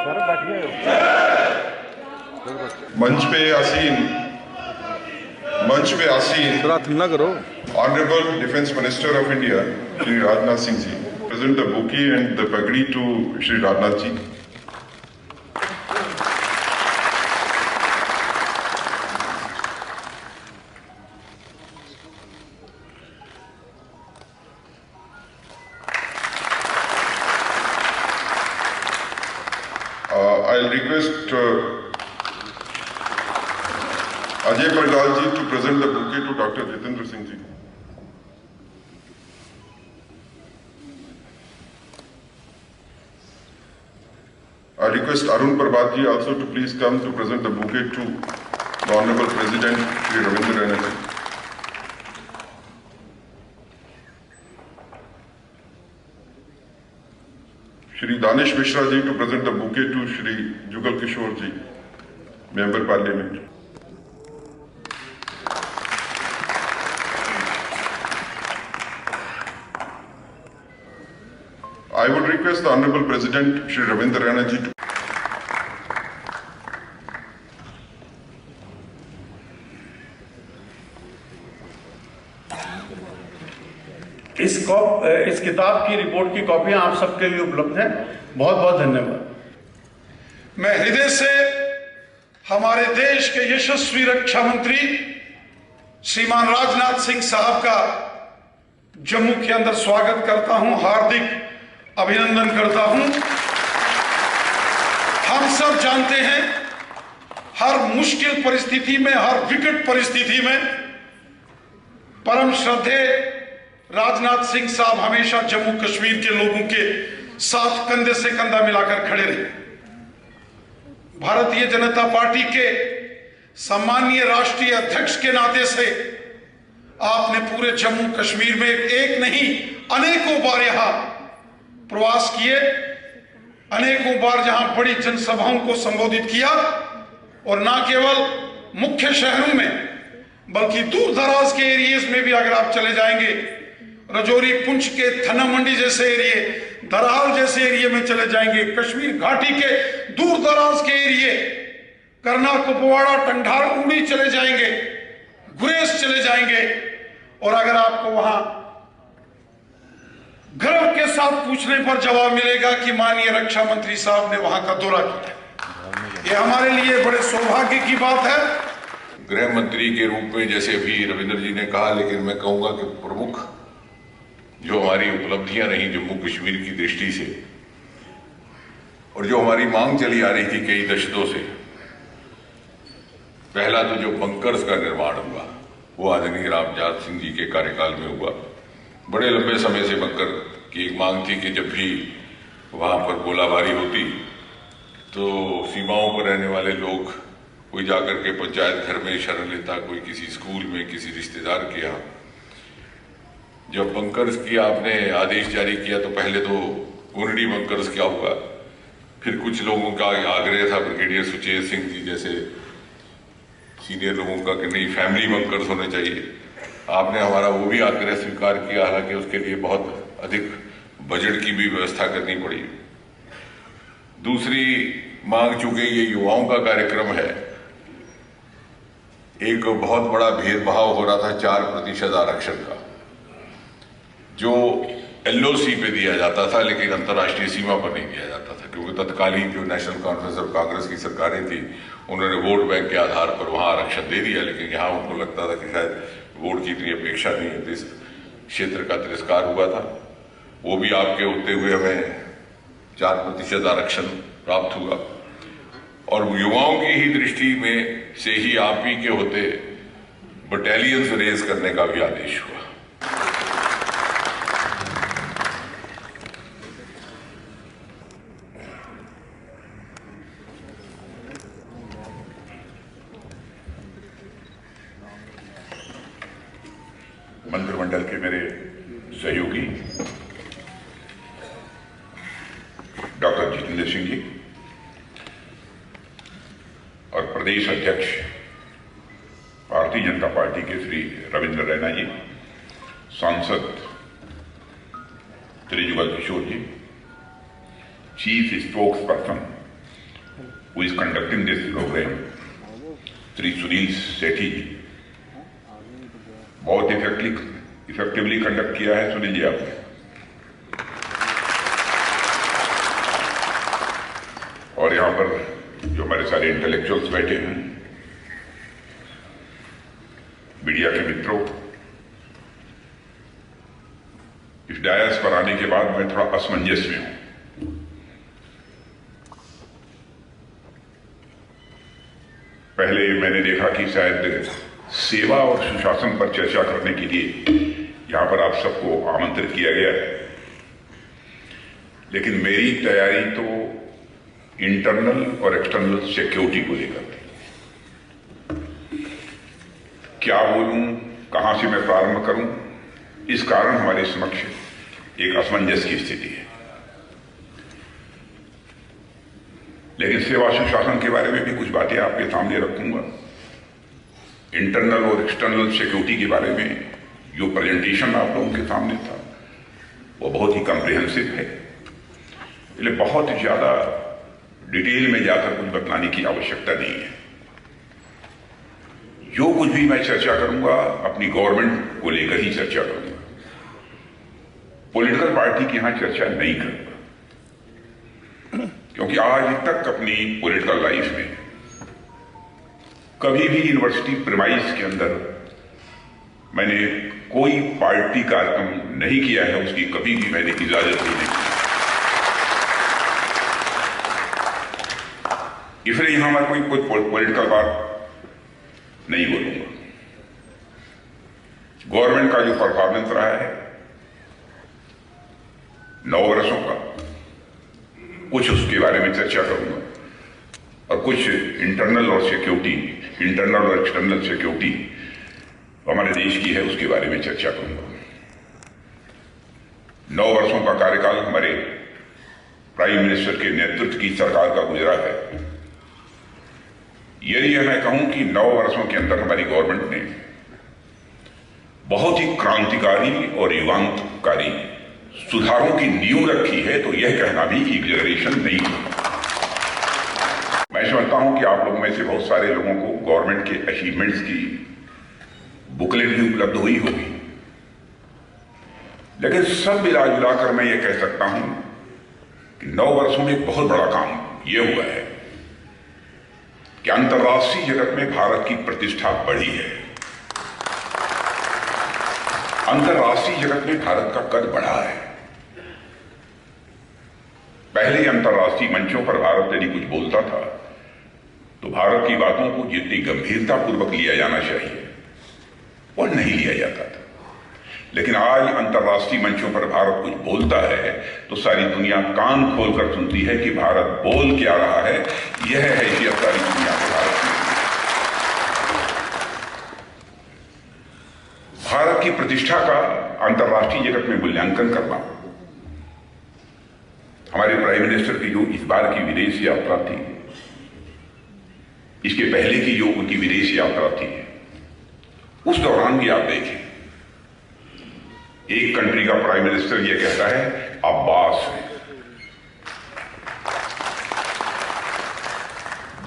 मंच पे आसीन ना करो। Honorable Defence Minister of India, Shri Rajnath Singh ji, present the bouquet and the pagdi to Shri Rajnath ji. I'll request Ajay Pardal ji to present the bouquet to Dr. Jitendra Singh ji. I request Arun Prabhat ji also to please come to present the bouquet to the Honorable President Shri Ravindra Raina ji. Shri Danish Mishra ji to present the bouquet to Shri Jugal Kishore ji, Member Parliament. I would request the Honorable President Shri Ravindra Raina ji to इस किताब की report की कॉपियां आप सबके लिए उपलब्ध हैं। बहुत बहुत धन्यवाद। मैं हृदय से हमारे देश के यशस्वी रक्षा मंत्री श्रीमान राजनाथ सिंह साहब का जम्मू के अंदर स्वागत करता हूं, हार्दिक अभिनंदन करता हूं। हम सब जानते हैं हर मुश्किल परिस्थिति में, हर विकट परिस्थिति में परम श्रद्धेय राजनाथ सिंह साहब हमेशा जम्मू कश्मीर के लोगों के साथ कंधे से कंधा मिलाकर खड़े रहे। भारतीय जनता पार्टी के सम्मानीय राष्ट्रीय अध्यक्ष के नाते से आपने पूरे जम्मू कश्मीर में एक नहीं अनेकों बार यहां प्रवास किए, अनेकों बार जहां बड़ी जनसभाओं को संबोधित किया और ना केवल मुख्य शहरों में बल्कि दूर दराज के एरियाज में भी अगर आप चले जाएंगे, रजौरी पुंछ के थना मंडी जैसे एरिए, दरहाल जैसे एरिए में चले जाएंगे, कश्मीर घाटी के दूर दराज के एरिए, करना कुपवाड़ा टंडार उड़ी चले जाएंगे, गुरेज चले जाएंगे और अगर आपको वहां गर्व के साथ पूछने पर जवाब मिलेगा कि माननीय रक्षा मंत्री साहब ने वहां का दौरा किया। ये हमारे लिए बड़े सौभाग्य की बात है। गृह मंत्री के रूप में जैसे अभी रविंद्र जी ने कहा, लेकिन मैं कहूंगा कि प्रमुख जो हमारी उपलब्धियां रही जम्मू कश्मीर की दृष्टि से और जो हमारी मांग चली आ रही थी कई दशकों से, पहला तो जो बंकर्स का निर्माण हुआ वो आदरणीय राजनाथ सिंह जी के कार्यकाल में हुआ। बड़े लंबे समय से बंकर की एक मांग थी कि जब भी वहां पर गोलाबारी होती तो सीमाओं पर रहने वाले लोग, कोई जाकर के पंचायत घर में शरण लेता, कोई किसी स्कूल में, किसी रिश्तेदार के यहाँ। जब बंकर्स की आपने आदेश जारी किया तो पहले तो कुंडी बंकर्स क्या हुआ, फिर कुछ लोगों का आग्रह था, ब्रिगेडियर सुचेत सिंह जी जैसे सीनियर लोगों का कि नहीं फैमिली बंकर्स होने चाहिए। आपने हमारा वो भी आग्रह स्वीकार किया, हालांकि उसके लिए बहुत अधिक बजट की भी व्यवस्था करनी पड़ी। दूसरी मांग, चूंकि ये युवाओं का कार्यक्रम है, एक बहुत बड़ा भेदभाव हो रहा था 4% आरक्षण का जो LOC पे दिया जाता था लेकिन अंतर्राष्ट्रीय सीमा पर नहीं दिया जाता था, क्योंकि तत्कालीन जो नेशनल कॉन्फ्रेंस और कांग्रेस की सरकारें थी उन्होंने वोट बैंक के आधार पर वहां आरक्षण दे दिया, लेकिन यहाँ उनको लगता था कि शायद वोट की इतनी अपेक्षा नहीं है, तो इस क्षेत्र का तिरस्कार हुआ था। वो भी आपके होते हुए हमें 4% आरक्षण प्राप्त हुआ और युवाओं की ही दृष्टि में से ही आप ही के होते बटालियंस रेज करने का भी आदेश हुआ। मंत्रिमंडल के मेरे सहयोगी डॉक्टर जितेंद्र सिंह जी और प्रदेश अध्यक्ष भारतीय जनता पार्टी के श्री रविंद्र रैना जी, सांसद Shri Jugal Kishore ji, chief spokesperson who is conducting this program, Sri Sunil Sethi ji, बहुत इफेक्टिवली कंडक्ट किया है सुनील जी आपने। और यहां पर जो हमारे सारे इंटेलेक्चुअल्स बैठे हैं, मीडिया के मित्रों, इस डायस पर आने के बाद मैं थोड़ा असमंजस में हूं। पहले मैंने देखा कि शायद सेवा और सुशासन पर चर्चा करने के लिए यहां पर आप सबको आमंत्रित किया गया है, लेकिन मेरी तैयारी तो इंटरनल और एक्सटर्नल सिक्योरिटी को लेकर थी। क्या बोलूं, कहां से मैं प्रारंभ करूं, इस कारण हमारे समक्ष एक असमंजस की स्थिति है। लेकिन सेवा सुशासन के बारे में भी कुछ बातें आपके सामने रखूंगा। इंटरनल और एक्सटर्नल सिक्योरिटी के बारे में जो प्रेजेंटेशन आप लोगों के सामने था वो बहुत ही कॉम्प्रिहेंसिव है, इसलिए बहुत ज्यादा डिटेल में जाकर कुछ बतलाने की आवश्यकता नहीं है। जो कुछ भी मैं चर्चा करूंगा अपनी गवर्नमेंट को लेकर ही चर्चा करूंगा, पॉलिटिकल पार्टी की यहां चर्चा नहीं करूंगा, क्योंकि आज तक अपनी पॉलिटिकल लाइफ में कभी भी यूनिवर्सिटी प्रीमाइस के अंदर मैंने कोई पार्टी कार्यक्रम नहीं किया है, उसकी कभी भी मैंने इजाजत नहीं दी। इसलिए यहां मैं कोई पॉलिटिकल बात नहीं बोलूंगा। गवर्नमेंट का जो परफॉर्मेंस रहा है 9 वर्षों का, कुछ उसके बारे में चर्चा करूंगा, और कुछ इंटरनल और एक्सटर्नल सिक्योरिटी हमारे देश की है उसके बारे में चर्चा करूंगा। 9 वर्षों का कार्यकाल हमारे प्राइम मिनिस्टर के नेतृत्व की सरकार का गुजरा है। यदि मैं कहूं कि 9 वर्षों के अंदर हमारी गवर्नमेंट ने बहुत ही क्रांतिकारी और युगांतकारी सुधारों की नींव रखी है, तो यह कहना भी एग्जैजरेशन नहीं है। मैं समझता हूं कि आप लोगों में से बहुत सारे लोगों को गवर्नमेंट के अचीवमेंट्स की बुकलेट भी उपलब्ध हुई होगी, लेकिन सब मिला जुलाकर मैं ये कह सकता हूं कि 9 वर्षों में एक बहुत बड़ा काम यह हुआ है कि अंतर्राष्ट्रीय जगत में भारत की प्रतिष्ठा बढ़ी है। अंतर्राष्ट्रीय जगत में भारत का कद बढ़ा है। पहले अंतर्राष्ट्रीय मंचों पर भारत यदि कुछ बोलता था तो भारत की बातों को जितनी गंभीरता पूर्वक लिया जाना चाहिए और नहीं लिया जाता था, लेकिन आज अंतर्राष्ट्रीय मंचों पर भारत कुछ बोलता है तो सारी दुनिया कान खोलकर सुनती है कि भारत बोल क्या रहा है। यह हैसियत सारी दुनिया को भारत में। भारत की प्रतिष्ठा का अंतर्राष्ट्रीय जगत में मूल्यांकन करना, हमारे प्राइम मिनिस्टर की जो इस बार की विदेश यात्रा थी, इसके पहले की जो उनकी विदेश यात्रा थी, उस दौरान भी आप देखें एक कंट्री का प्राइम मिनिस्टर यह कहता है अब्बास है।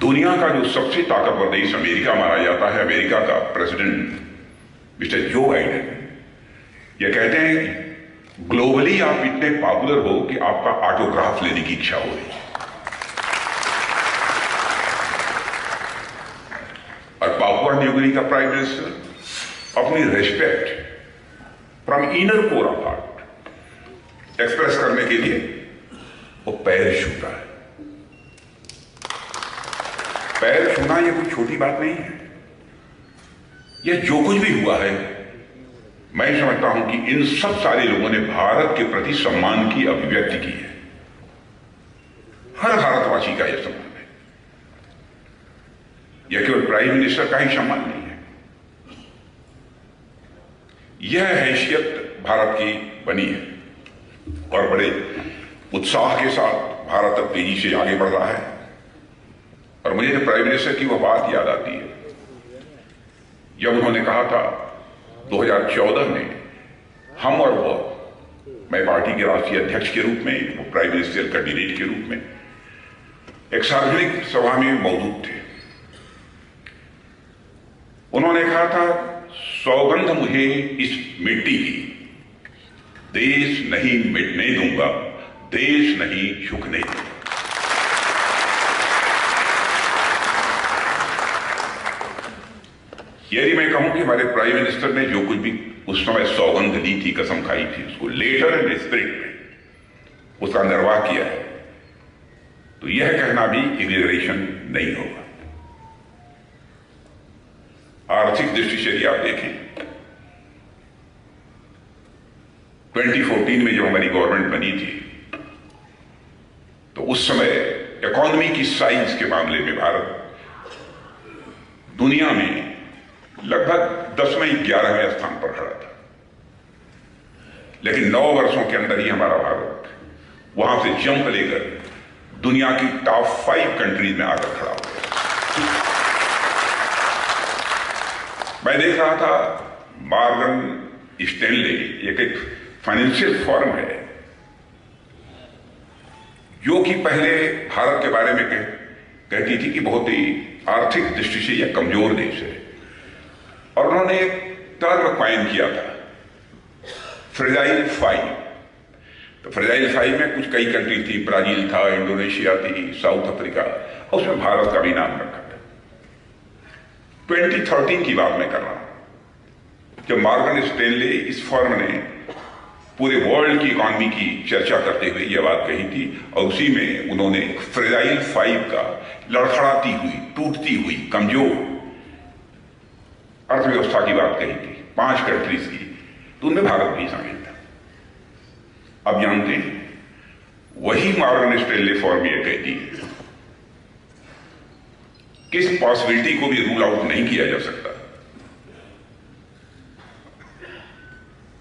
दुनिया का जो सबसे ताकतवर देश अमेरिका माना जाता है, अमेरिका का प्रेसिडेंट मिस्टर जो बाइडेन यह कहते हैं ग्लोबली आप इतने पॉपुलर हो कि आपका ऑटोग्राफ लेने की इच्छा हो रही है। और पापुआ न्यू गिनी का प्राइम मिनिस्टर अपनी respect from inner core of heart express करने के लिए वो पैर छूता है। पैर छूना ये कोई छोटी बात नहीं है। यह जो कुछ भी हुआ है, मैं समझता हूं कि इन सब सारे लोगों ने भारत के प्रति सम्मान की अभिव्यक्ति की है। हर भारतवासी का यह सम्मान है। यह केवल प्राइम मिनिस्टर का ही सम्मान नहीं है। यह हैसियत भारत की बनी है और बड़े उत्साह के साथ भारत अब तेजी से आगे बढ़ रहा है। और मुझे तो प्राइम मिनिस्टर की वह बात याद आती है जब उन्होंने कहा था 2014 में हम और वो, मैं पार्टी के राष्ट्रीय अध्यक्ष के रूप में, वो प्राइम मिनिस्टर कैंडिडेट के रूप में, एक सार्वजनिक सभा में मौजूद थे। उन्होंने कहा था, सौगंध मुझे इस मिट्टी की, देश नहीं मिटने दूंगा, देश नहीं झुकने दूंगा। यदि मैं कहूं कि हमारे प्राइम मिनिस्टर ने जो कुछ भी उस समय सौगंध ली थी, कसम खाई थी, उसको लेटर एंड स्पिरिट में उसका निर्वाह किया है, तो यह कहना भी एग्जैजरेशन नहीं होगा। आर्थिक दृष्टि से यदि आप देखें, 2014 में जब हमारी गवर्नमेंट बनी थी, तो उस समय इकोनॉमी की साइज के मामले में भारत दुनिया में लगभग 10वें 11वें स्थान पर खड़ा था। लेकिन 9 वर्षों के अंदर ही हमारा भारत वहां से जंप लेकर दुनिया की टॉप 5 कंट्रीज में आकर खड़ा हो गया। मैं देख रहा था, मॉर्गन स्टैनले एक फाइनेंशियल फर्म है जो कि पहले भारत के बारे में कहती थी कि बहुत ही आर्थिक दृष्टि से यह कमजोर देश है, और उन्होंने एक टर्म कॉइन किया था, फ्रेजाइल 5। तो फ्रेजाइल 5 में कुछ कई कंट्री थी, ब्राजील था, इंडोनेशिया थी, साउथ अफ्रीका, उसमें भारत का भी नाम रखा था। 2013 की बात मैं कर रहा हूं, जब मॉर्गन स्टैनले इस फर्म ने पूरे वर्ल्ड की इकोनॉमी की चर्चा करते हुए यह बात कही थी, और उसी में उन्होंने फ्रेजाइल 5 का लड़खड़ाती हुई, टूटती हुई, कमजोर अर्थव्यवस्था की बात कही थी, 5 कंट्रीज की, तो उनमें भारत भी शामिल था। अब जानते हैं, वही मॉर्गन स्टैनले फर्म यह कहती है कि इस पॉसिबिलिटी को भी रूल आउट नहीं किया जा सकता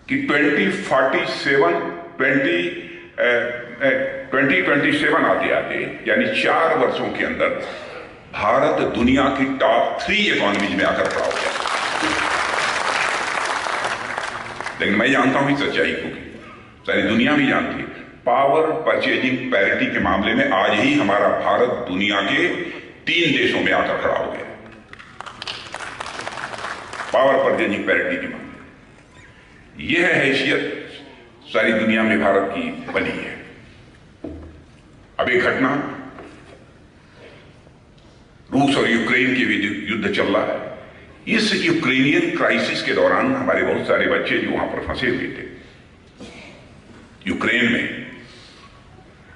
कि 2027 आते आते, यानी 4 वर्षों के अंदर भारत दुनिया की टॉप 3 इकोनॉमीज में आकर खड़ा हो गया। लेकिन मैं जानता हूं कि सच्चाई को सारी दुनिया भी जानती है, पावर परचेजिंग पैरिटी के मामले में आज ही हमारा भारत दुनिया के 3 देशों में आकर खड़ा हो गया। पावर परचेजिंग पैरिटी के मामले यह हैसियत सारी दुनिया में भारत की बनी है। अब एक घटना, रूस और यूक्रेन के भी युद्ध चल रहा है। इस यूक्रेनियन क्राइसिस के दौरान हमारे बहुत सारे बच्चे जो वहां पर फंसे हुए थे यूक्रेन में,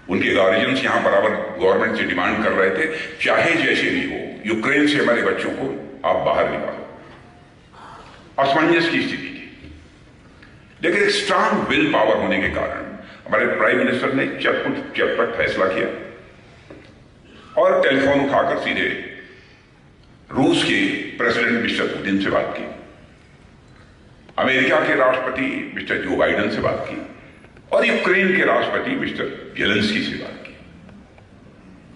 उनके गार्जियंस यहां बराबर गवर्नमेंट से डिमांड कर रहे थे, चाहे जैसे भी हो, यूक्रेन से हमारे बच्चों को आप बाहर निकालो। असमंजस की स्थिति थी, लेकिन एक स्ट्रांग विल पावर होने के कारण हमारे प्राइम मिनिस्टर ने चटपट फैसला किया और टेलीफोन उठाकर सीधे रूस के प्रेसिडेंट मिस्टर पुतिन से बात की, अमेरिका के राष्ट्रपति मिस्टर जो बाइडेन से बात की, और यूक्रेन के राष्ट्रपति मिस्टर जेलेंस्की से बात की।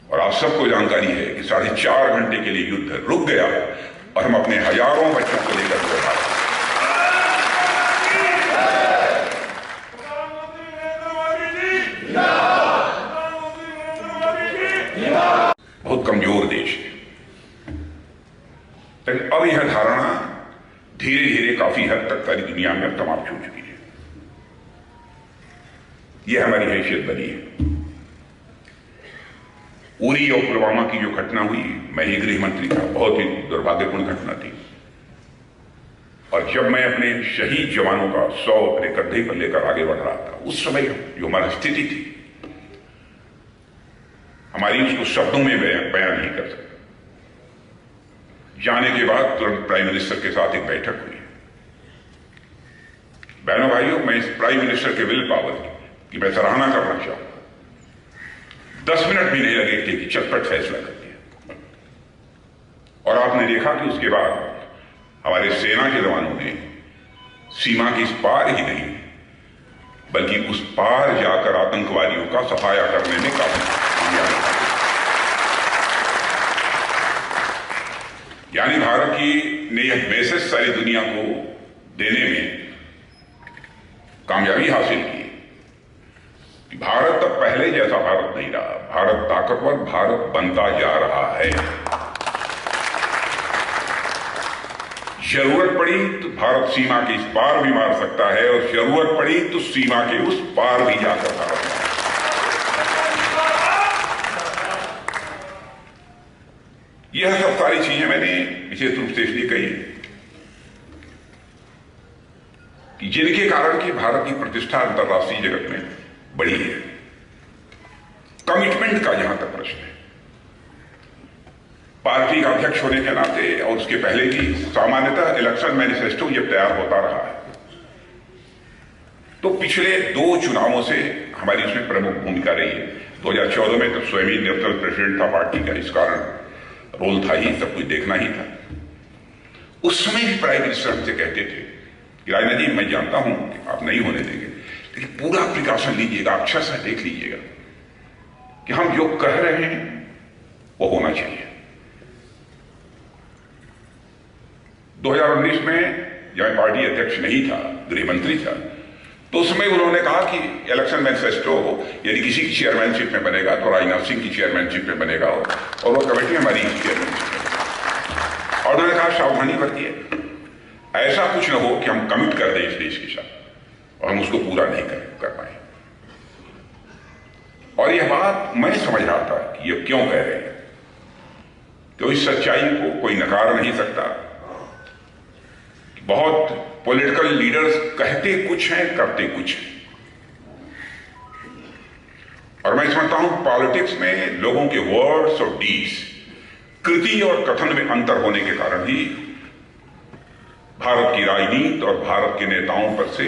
और आप सबको जानकारी है कि 4.5 घंटे के लिए युद्ध रुक गया और हम अपने हजारों बच्चों को लेकर बहुत कमजोर देश है। लेकिन अब यह धारणा धीरे धीरे काफी हद तक सारी दुनिया में समाप्त हो चुकी है। यह हमारी हैसियत बनी है। उरी और पुलवामा की जो घटना हुई, मैं ही गृह मंत्री था, बहुत ही दुर्भाग्यपूर्ण घटना थी। और जब मैं अपने शहीद जवानों का 100 अपने कंधे पर लेकर आगे बढ़ रहा था, उस समय जो हमारी स्थिति थी, हमारी उसको शब्दों में बयान नहीं कर सकता। जाने के बाद तुरंत प्राइम मिनिस्टर के साथ एक बैठक हुई। बहनों भाइयों, मैं इस प्राइम मिनिस्टर के विल पावर की मैं सराहना करना चाहूंगा। 10 मिनट भी नहीं लगे थे कि चटपट फैसला कर दिया। और आपने देखा कि उसके बाद हमारे सेना के जवानों ने सीमा के इस पार ही नहीं बल्कि उस पार जाकर आतंकवादियों का सफाया करने में काफी यानी भारत की ने यह मैसेज सारी दुनिया को देने में कामयाबी हासिल की कि भारत अब पहले जैसा भारत नहीं रहा। भारत भारत ताकतवर भारत बनता जा रहा है। जरूरत पड़ी तो भारत सीमा के इस पार भी मार सकता है और जरूरत पड़ी तो सीमा के उस पार भी जाकर भारत। यह सब सारी चीजें मैंने विशेष रूप से इसलिए कही कि जिनके कारण कि भारत की प्रतिष्ठा अंतर्राष्ट्रीय जगत में बढ़ी है। कमिटमेंट का जहां तक प्रश्न है, पार्टी का अध्यक्ष होने के नाते और उसके पहले भी सामान्यतः इलेक्शन मैनिफेस्टो जब तैयार होता रहा है तो पिछले 2 चुनावों से हमारी उसमें प्रमुख भूमिका रही है। 2014 में तो स्वयं ही नेशनल प्रेसिडेंट था पार्टी का, इस कारण रोल था ही, सब कुछ देखना ही था। उस समय भी प्राइम मिनिस्टर हमसे कहते थे कि राजनाथ जी, मैं जानता हूं कि आप नहीं होने देंगे, लेकिन पूरा प्रिकॉशन लीजिएगा, अक्षर से देख लीजिएगा कि हम जो कह रहे हैं वो होना चाहिए। 2019 में जब मैं पार्टी अध्यक्ष नहीं था, गृह मंत्री था, तो उसमें उन्होंने कहा कि इलेक्शन मैनिफेस्टो यदि किसी की चेयरमैनशिप में बनेगा तो राजनाथ सिंह की चेयरमैनशिप में बनेगा और वो कमेटी हमारी चेयरमैनशिप में। और उन्होंने कहा सावधानी बरतिए, ऐसा कुछ न हो कि हम कमिट कर दें इस देश के साथ और हम उसको पूरा नहीं कर पाए। और यह बात मैं समझ रहा था कि ये क्यों कह रहे हैं, तो इस सच्चाई को कोई नकार नहीं सकता। बहुत पॉलिटिकल लीडर्स कहते कुछ हैं, करते कुछ हैं, और मैं समझता हूं पॉलिटिक्स में लोगों के वर्ड्स और डीड्स, कृति और कथन में अंतर होने के कारण ही भारत की राजनीति और भारत के नेताओं पर से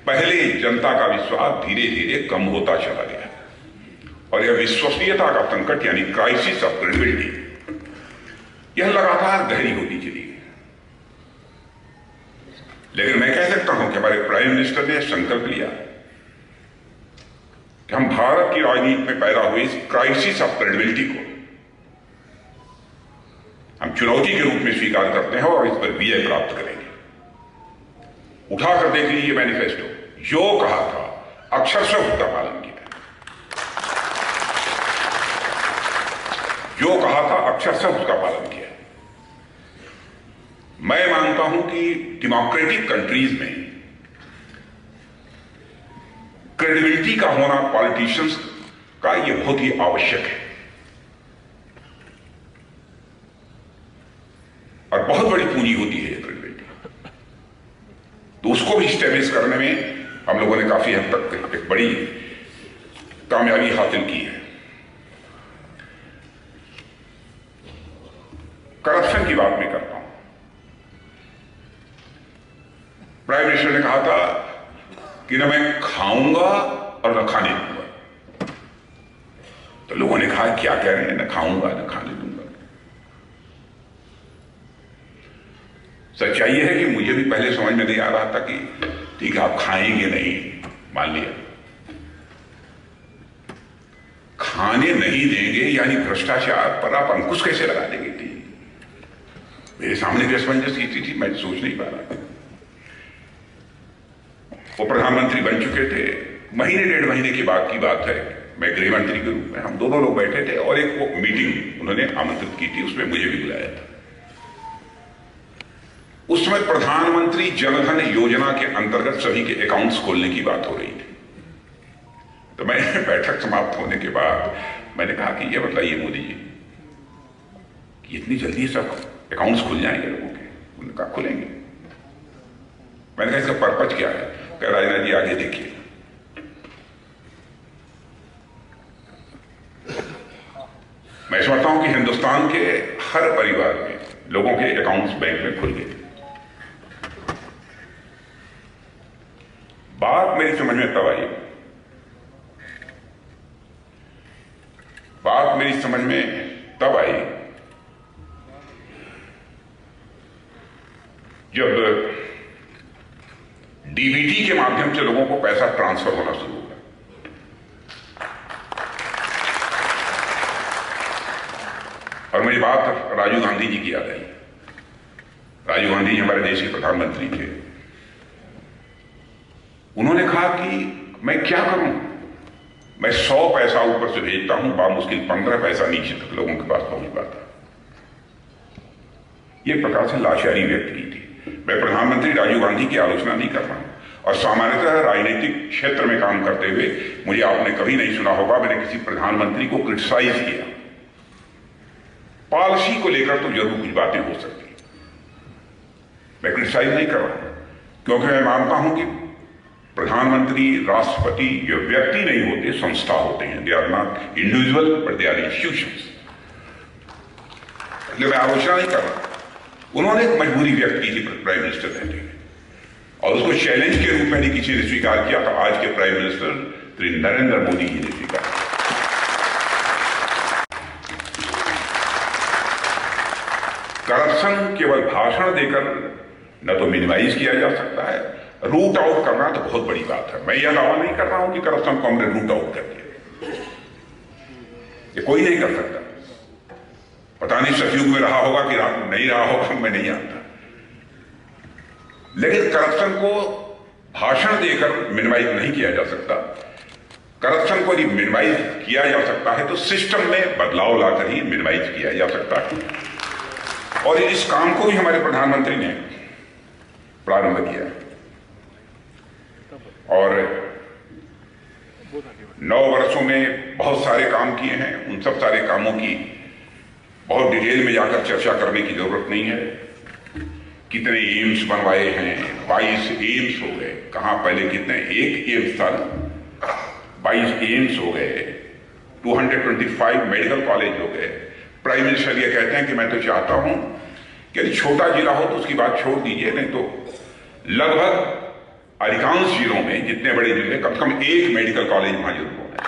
पहले जनता का विश्वास धीरे धीरे कम होता चला गया और यह विश्वसनीयता का संकट यानी क्राइसिस ऑफ क्रेडिबिलिटी यह लगातार गहरी होती चली गई। लेकिन मैं कह सकता हूं कि हमारे प्राइम मिनिस्टर ने संकल्प लिया कि हम भारत की राजनीति में पैदा हुई इस क्राइसिस ऑफ क्रेडिबिलिटी को हम चुनौती के रूप में स्वीकार करते हैं और इस पर विजय प्राप्त करेंगे। उठाकर देख लीजिए मैनिफेस्टो, जो कहा था अक्षरशः उसका पालन किया, जो कहा था अक्षरशः उसका पालन किया। मैं मानता हूं कि डेमोक्रेटिक कंट्रीज में क्रेडिबिलिटी का होना पॉलिटिशियंस का यह बहुत ही आवश्यक है और बहुत बड़ी पूंजी होती है क्रेडिबिलिटी। तो उसको भी स्टैब्लिश करने में हम लोगों ने काफी हद तक एक बड़ी कामयाबी हासिल की है। करप्शन की बात मैं करता हूं। प्राइम मिनिस्टर ने कहा था कि न मैं खाऊंगा और न खाने दूंगा। तो लोगों ने कहा क्या कह रहे हैं, न खाऊंगा न खाने दूंगा। सच्चाई यह है कि मुझे भी पहले समझ में नहीं आ रहा था कि ठीक है आप खाएंगे नहीं, मान लिया, खाने नहीं देंगे यानी भ्रष्टाचार पर आप अंकुश कैसे लगा देंगे? मेरे सामने जो असमंजस की थी मैं सोच नहीं पा रहा। वो प्रधानमंत्री बन चुके थे, महीने 1.5 महीने की बात है, मैं गृह मंत्री के रूप में, हम दोनों लोग बैठे थे और एक वो मीटिंग उन्होंने आमंत्रित की थी, उसमें मुझे भी बुलाया था। उस समय प्रधानमंत्री जनधन योजना के अंतर्गत सभी के अकाउंट्स खोलने की बात हो रही थी। तो मैंने बैठक समाप्त होने के बाद मैंने कहा कि ये बताइए मोदी जी, इतनी जल्दी सब अकाउंट्स खुल जाएंगे लोगों के? उन्होंने कहा खुलेंगे। मैंने कहा इसका पर्पज क्या है? कह राजनाथ जी आगे देखिए। मैं समझता हूं कि हिंदुस्तान के हर परिवार में लोगों के अकाउंट्स बैंक में खुल गए। बात मेरी समझ में तब आई, बात मेरी समझ में तब आई जब डीबीटी के माध्यम से लोगों को पैसा ट्रांसफर होना शुरू हुआ। और मेरी बात राजीव गांधी जी की याद आई। राजीव गांधी जी हमारे देश के प्रधानमंत्री थे। उन्होंने कहा कि मैं क्या करूं मैं 100 पैसा ऊपर से भेजता हूं, बामुश्किल 15 पैसा नीचे तक लोगों के पास पहुंच पाता। ये प्रकार से लाचारी व्यक्त की थी। मैं प्रधानमंत्री राजीव गांधी की आलोचना नहीं कर रहा हूं, और सामान्यतः राजनीतिक क्षेत्र में काम करते हुए मुझे आपने कभी नहीं सुना होगा मैंने किसी प्रधानमंत्री को क्रिटिसाइज किया। पॉलिसी को लेकर तो जरूर कुछ बातें हो सकती, मैं क्रिटिसाइज नहीं कर रहा हूं, क्योंकि मैं मानता हूं कि प्रधानमंत्री, राष्ट्रपति ये व्यक्ति नहीं होते, संस्था होते हैं। They are not individual but they are institutions. इसलिए मैं आलोचना नहीं कर रहा। उन्होंने एक मजबूरी व्यक्त की थी प्राइम मिनिस्टर रहते हुए, और उसको चैलेंज के रूप में नहीं किसी ने स्वीकार किया। तो आज के प्राइम मिनिस्टर श्री नरेंद्र मोदी जी ने स्वीकार किया। करप्शन केवल भाषण देकर न तो मिनिमाइज किया जा सकता है, रूट आउट करना तो बहुत बड़ी बात है। मैं यह दावा नहीं कर रहा हूं कि करप्शन को हमने रूट आउट कर दिया, ये कोई नहीं कर सकता। पता नहीं सतयुग में रहा होगा कि नहीं रहा होगा, मैं नहीं जानता। लेकिन करप्शन को भाषण देकर मिनिमाइज नहीं किया जा सकता। करप्शन को यदि मिनिमाइज किया जा सकता है तो सिस्टम में बदलाव लाकर ही मिनिमाइज किया जा सकता है, और इस काम को भी हमारे प्रधानमंत्री ने प्रारंभ किया। और 9 वर्षों में बहुत सारे काम किए हैं। उन सब सारे कामों की बहुत डिटेल में जाकर चर्चा करने की जरूरत नहीं है। कितने एम्स बनवाए हैं, 22 एम्स हो गए। कहां पहले कितने, एक एम्स था, 22 एम्स हो गए, 225 मेडिकल कॉलेज हो गए। प्राइम मिनिस्टर ये कहते हैं कि मैं तो चाहता हूं कि यदि छोटा जिला हो तो उसकी बात छोड़ दीजिए, नहीं तो लगभग अधिकांश जिलों में, जितने बड़े जिले, कम से कम एक मेडिकल कॉलेज वहां जरूर होना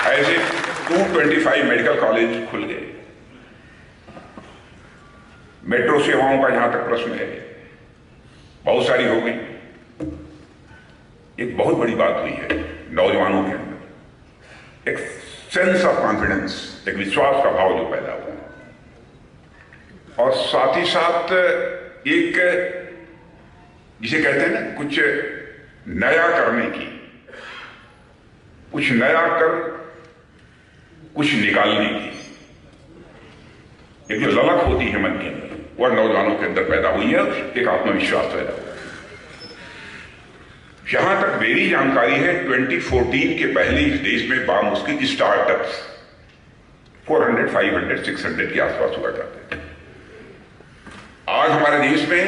है। ऐसे 225 मेडिकल कॉलेज खुल गए। मेट्रो सेवाओं का जहां तक प्रश्न है, बहुत सारी हो गई। एक बहुत बड़ी बात हुई है नौजवानों के अंदर, एक सेंस ऑफ कॉन्फिडेंस, एक विश्वास का भाव जो पैदा हुआ, और साथ ही साथ एक जिसे कहते हैं ना, कुछ नया करने की, कुछ नया कर कुछ निकालने की एक जो ललक होती है मन के अंदर, वह नौजवानों के अंदर पैदा हुई है। एक आत्मविश्वास पैदा हुआ है। जहां तक मेरी जानकारी है, 2014 के पहले इस देश में बामुश्किल स्टार्टअप्स 400, 500, 600 के आसपास हुआ करते थे। आज हमारे देश में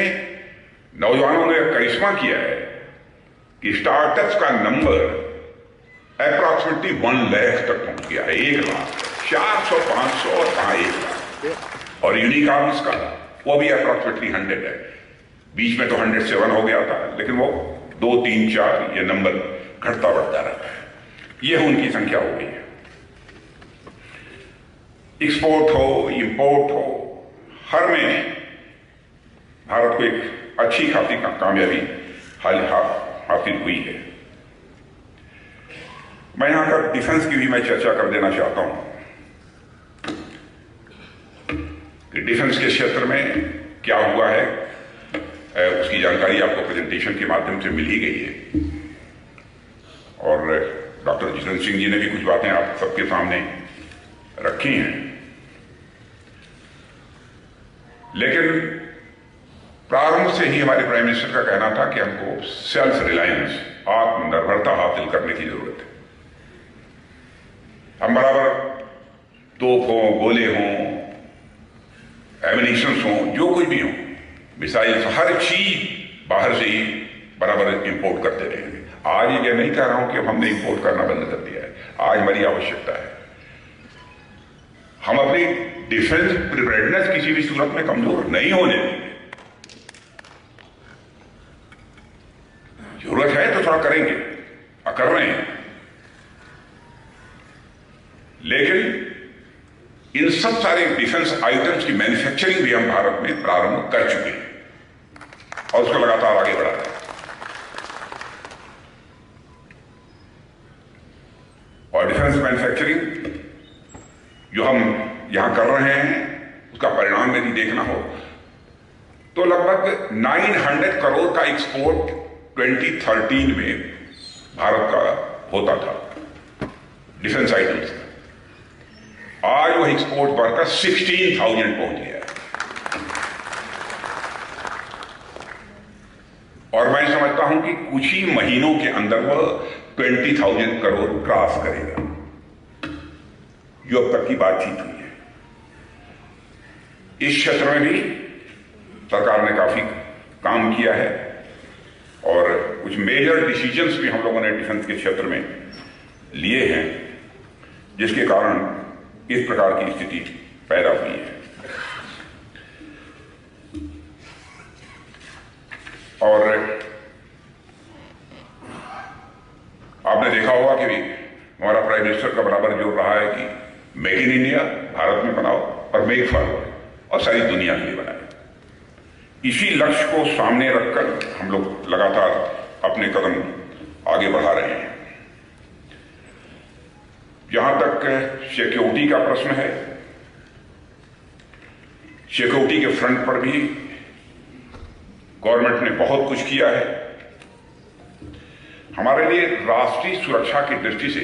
नौजवानों ने करिश्मा किया है कि स्टार्टअप्स का नंबर अप्रॉक्सिमेटली 1 लाख तक पहुंच गया है। 1 लाख, 400, 500 और कहां 1 लाख। और यूनिकॉर्न्स का वो भी अप्रॉक्सिमेटली 100 है। बीच में तो 107 हो गया था, लेकिन वो 2, 3, 4 ये नंबर घटता बढ़ता रहता है। ये उनकी संख्या हो गई है। एक्सपोर्ट हो, इंपोर्ट हो, हर में भारत को एक अच्छी खासी कामयाबी हासिल हुई है। मैं यहां पर डिफेंस की भी मैं चर्चा कर देना चाहता हूं कि डिफेंस के क्षेत्र में क्या हुआ है, उसकी जानकारी आपको प्रेजेंटेशन के माध्यम से मिल ही गई है, और डॉक्टर जितेंद्र सिंह जी ने भी कुछ बातें आप सबके सामने रखी हैं। लेकिन प्रारंभ से ही हमारे प्राइम मिनिस्टर का कहना था कि हमको सेल्फ रिलायंस, आत्मनिर्भरता हासिल करने की जरूरत है। हम बराबर तोप हो, गोले हों, एमिनिशंस हों, जो कुछ भी हो, मिसाइल्स, हर चीज बाहर से ही बराबर इंपोर्ट करते रहेंगे। आज ये नहीं कह रहा हूं कि अब हमने इंपोर्ट करना बंद कर दिया है। आज हमारी आवश्यकता है हम अपनी डिफेंस प्रिपेयर्डनेस किसी भी सूरत में कमजोर नहीं होने देंगे। जरूरत है तो थोड़ा करेंगे, कर रहे हैं, लेकिन इन सब सारे डिफेंस आइटम्स की मैन्युफैक्चरिंग भी हम भारत में प्रारंभ कर चुके हैं और उसको लगातार आगे बढ़ा रहे हैं। और डिफेंस मैन्युफैक्चरिंग जो हम यहां कर रहे हैं, उसका परिणाम यदि देखना हो तो लगभग 900 करोड़ का एक्सपोर्ट 2013 में भारत का होता था डिफेंस आइटम्स का, आज वह एक्सपोर्ट बढ़कर 16,000 पहुंच गया है। और मैं समझता हूं कि कुछ ही महीनों के अंदर वह 20,000 करोड़ क्रॉस करेगा, जो अब तक की बातचीत हुई है। इस क्षेत्र में भी सरकार ने काफी काम किया है और कुछ मेजर डिसीजंस भी हम लोगों ने डिफेंस के क्षेत्र में लिए हैं, जिसके कारण इस प्रकार की स्थिति पैदा हुई है। और आपने देखा होगा कि हमारा प्राइम मिनिस्टर का बराबर जोर रहा है कि मेक इन इंडिया, भारत में बनाओ, और मेक फॉरवर्ड, और सारी दुनिया के लिए बनाए। इसी लक्ष्य को सामने रखकर हम लोग लगातार अपने कदम आगे बढ़ा रहे हैं। जहां तक सिक्योरिटी का प्रश्न है, सिक्योरिटी के फ्रंट पर भी गवर्नमेंट ने बहुत कुछ किया है। हमारे लिए राष्ट्रीय सुरक्षा की दृष्टि से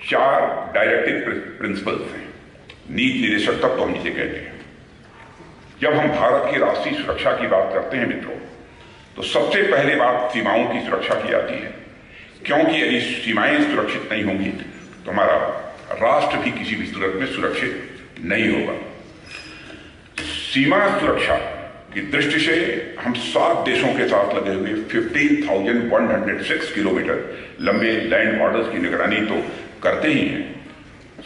4 डायरेक्टिव प्रिंसिपल्स हैं, नीति निर्देशक तत्व हम इसे कहते हैं। जब हम भारत की राष्ट्रीय सुरक्षा की बात करते हैं मित्रों, तो सबसे पहले बात सीमाओं की सुरक्षा की आती है, क्योंकि यदि सीमाएं सुरक्षित नहीं होंगी तो हमारा राष्ट्र भी किसी भी सूरत में सुरक्षित नहीं होगा। सीमा सुरक्षा की दृष्टि से हम 7 देशों के साथ लगे हुए 15,106 किलोमीटर लंबे लैंड बॉर्डर्स की निगरानी तो करते ही हैं,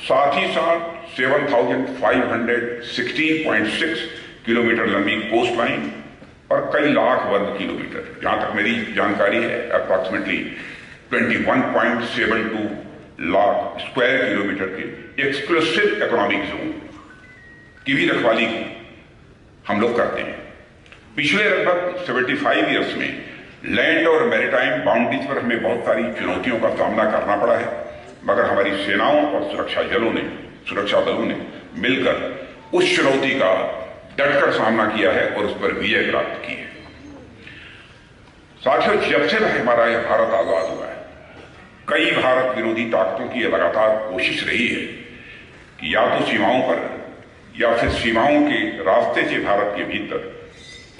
साथ ही साथ 7,516.6 किलोमीटर लंबी कोस्ट लाइन और कई लाख वर्ग किलोमीटर, जहां तक मेरी जानकारी है अप्रॉक्सीमेटली 21.72 लाख स्क्वायर किलोमीटर के एक्सक्लूसिव इकोनॉमिक जोन की भी रखवाली हम लोग करते हैं। पिछले लगभग 75 ईयर्स में लैंड और मैरीटाइम बाउंड्रीज पर हमें बहुत सारी चुनौतियों का सामना करना पड़ा है, मगर हमारी सेनाओं और सुरक्षा बलों ने मिलकर उस चुनौती का डटकर सामना किया है और उस पर विजय प्राप्त की है। साथियों, जब से हमारा यह भारत आजाद हुआ है, कई भारत विरोधी ताकतों की लगातार कोशिश रही है कि या तो सीमाओं पर या फिर सीमाओं के रास्ते से भारत के भीतर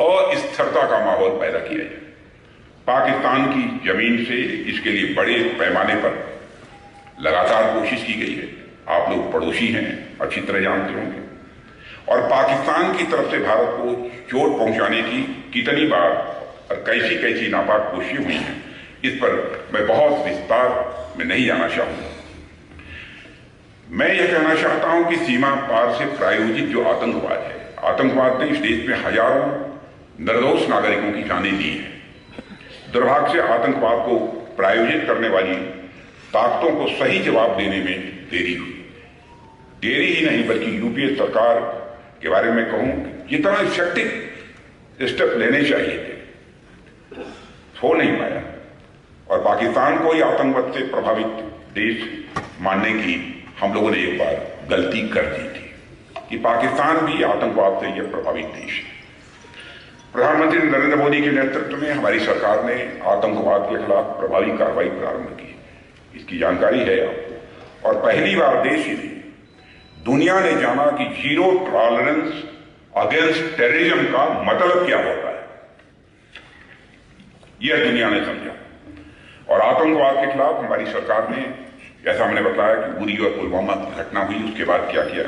अस्थिरता का माहौल पैदा किया जाए। पाकिस्तान की जमीन से इसके लिए बड़े पैमाने पर लगातार कोशिश की गई है। आप लोग पड़ोसी हैं, अच्छी तरह जानते होंगे। और पाकिस्तान की तरफ से भारत को चोट पहुंचाने की कितनी बार और कैसी कैसी नापाक कोशिशें हुई हैं, इस पर मैं बहुत विस्तार में नहीं जाना चाहूंगा। मैं यह कहना चाहता हूं कि सीमा पार से प्रायोजित जो आतंकवाद है, आतंकवाद ने इस देश में हजारों निर्दोष नागरिकों की जानें ली हैं। दुर्भाग्य से आतंकवाद को प्रायोजित करने वाली ताकतों को सही जवाब देने में देरी हुई। देरी ही नहीं बल्कि यूपीए सरकार के बारे में कहूं, जितना इफेक्टिव स्टेप लेने चाहिए थे हो नहीं पाया, और पाकिस्तान को ही आतंकवाद से प्रभावित देश मानने की हम लोगों ने एक बार गलती कर दी थी कि पाकिस्तान भी आतंकवाद से यह प्रभावित देश है। प्रधानमंत्री नरेंद्र मोदी के नेतृत्व में हमारी सरकार ने आतंकवाद के खिलाफ प्रभावी कार्रवाई प्रारंभ की, इसकी जानकारी है आपको। और पहली बार देश ही दुनिया ने जाना कि जीरो टॉलरेंस अगेंस्ट टेररिज्म का मतलब क्या होता है, यह दुनिया ने समझा। और आतंकवाद के खिलाफ हमारी सरकार ने, जैसा हमने बताया कि उरी और पुलवामा की घटना हुई, उसके बाद क्या किया,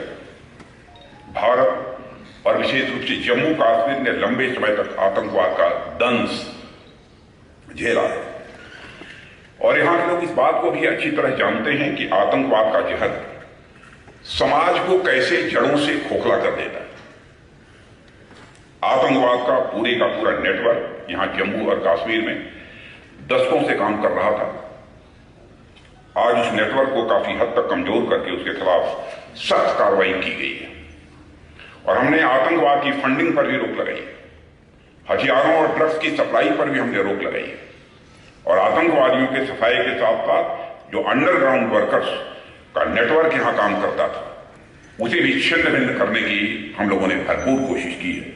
भारत और विशेष रूप से जम्मू कश्मीर ने लंबे समय तक आतंकवाद का दंश झेला है। और यहां के लोग इस बात को भी अच्छी तरह जानते हैं कि आतंकवाद का जहर समाज को कैसे जड़ों से खोखला कर देता है। आतंकवाद का पूरा नेटवर्क यहां जम्मू और कश्मीर में दशकों से काम कर रहा था। आज उस नेटवर्क को काफी हद तक कमजोर करके उसके खिलाफ सख्त कार्रवाई की गई है। और हमने आतंकवाद की फंडिंग पर भी रोक लगाई है, हथियारों और ड्रग्स की सप्लाई पर भी हमने रोक लगाई है। और आतंकवादियों के सफाई के साथ साथ जो अंडरग्राउंड वर्कर्स का नेटवर्क यहां काम करता था, उसे भी छिन्न भिन्न करने की हम लोगों ने भरपूर कोशिश की है।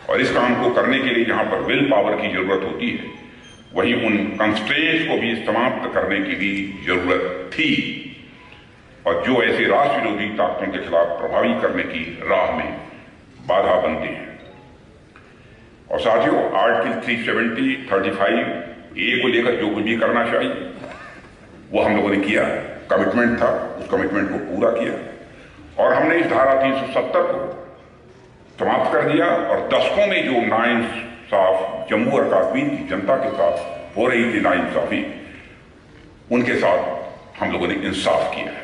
और इस काम को करने के लिए जहां पर विल पावर की जरूरत होती है, वहीं उन कंस्ट्रेंट्स को भी समाप्त करने की भी जरूरत थी और जो ऐसे राष्ट्र विरोधी ताकतों के खिलाफ प्रभावी करने की राह में बाधा बनते हैं। और साथियों, आर्टिकल 370, 35A को लेकर जो कुछ भी करना चाहिए वो हम लोगों ने किया। कमिटमेंट था, उस कमिटमेंट को पूरा किया और हमने इस धारा 370 को समाप्त कर दिया और दशकों में जो नाइंसाफ जम्मू और कश्मीर की जनता के साथ हो रही थी नाइंसाफी, उनके साथ हम लोगों ने इंसाफ किया है।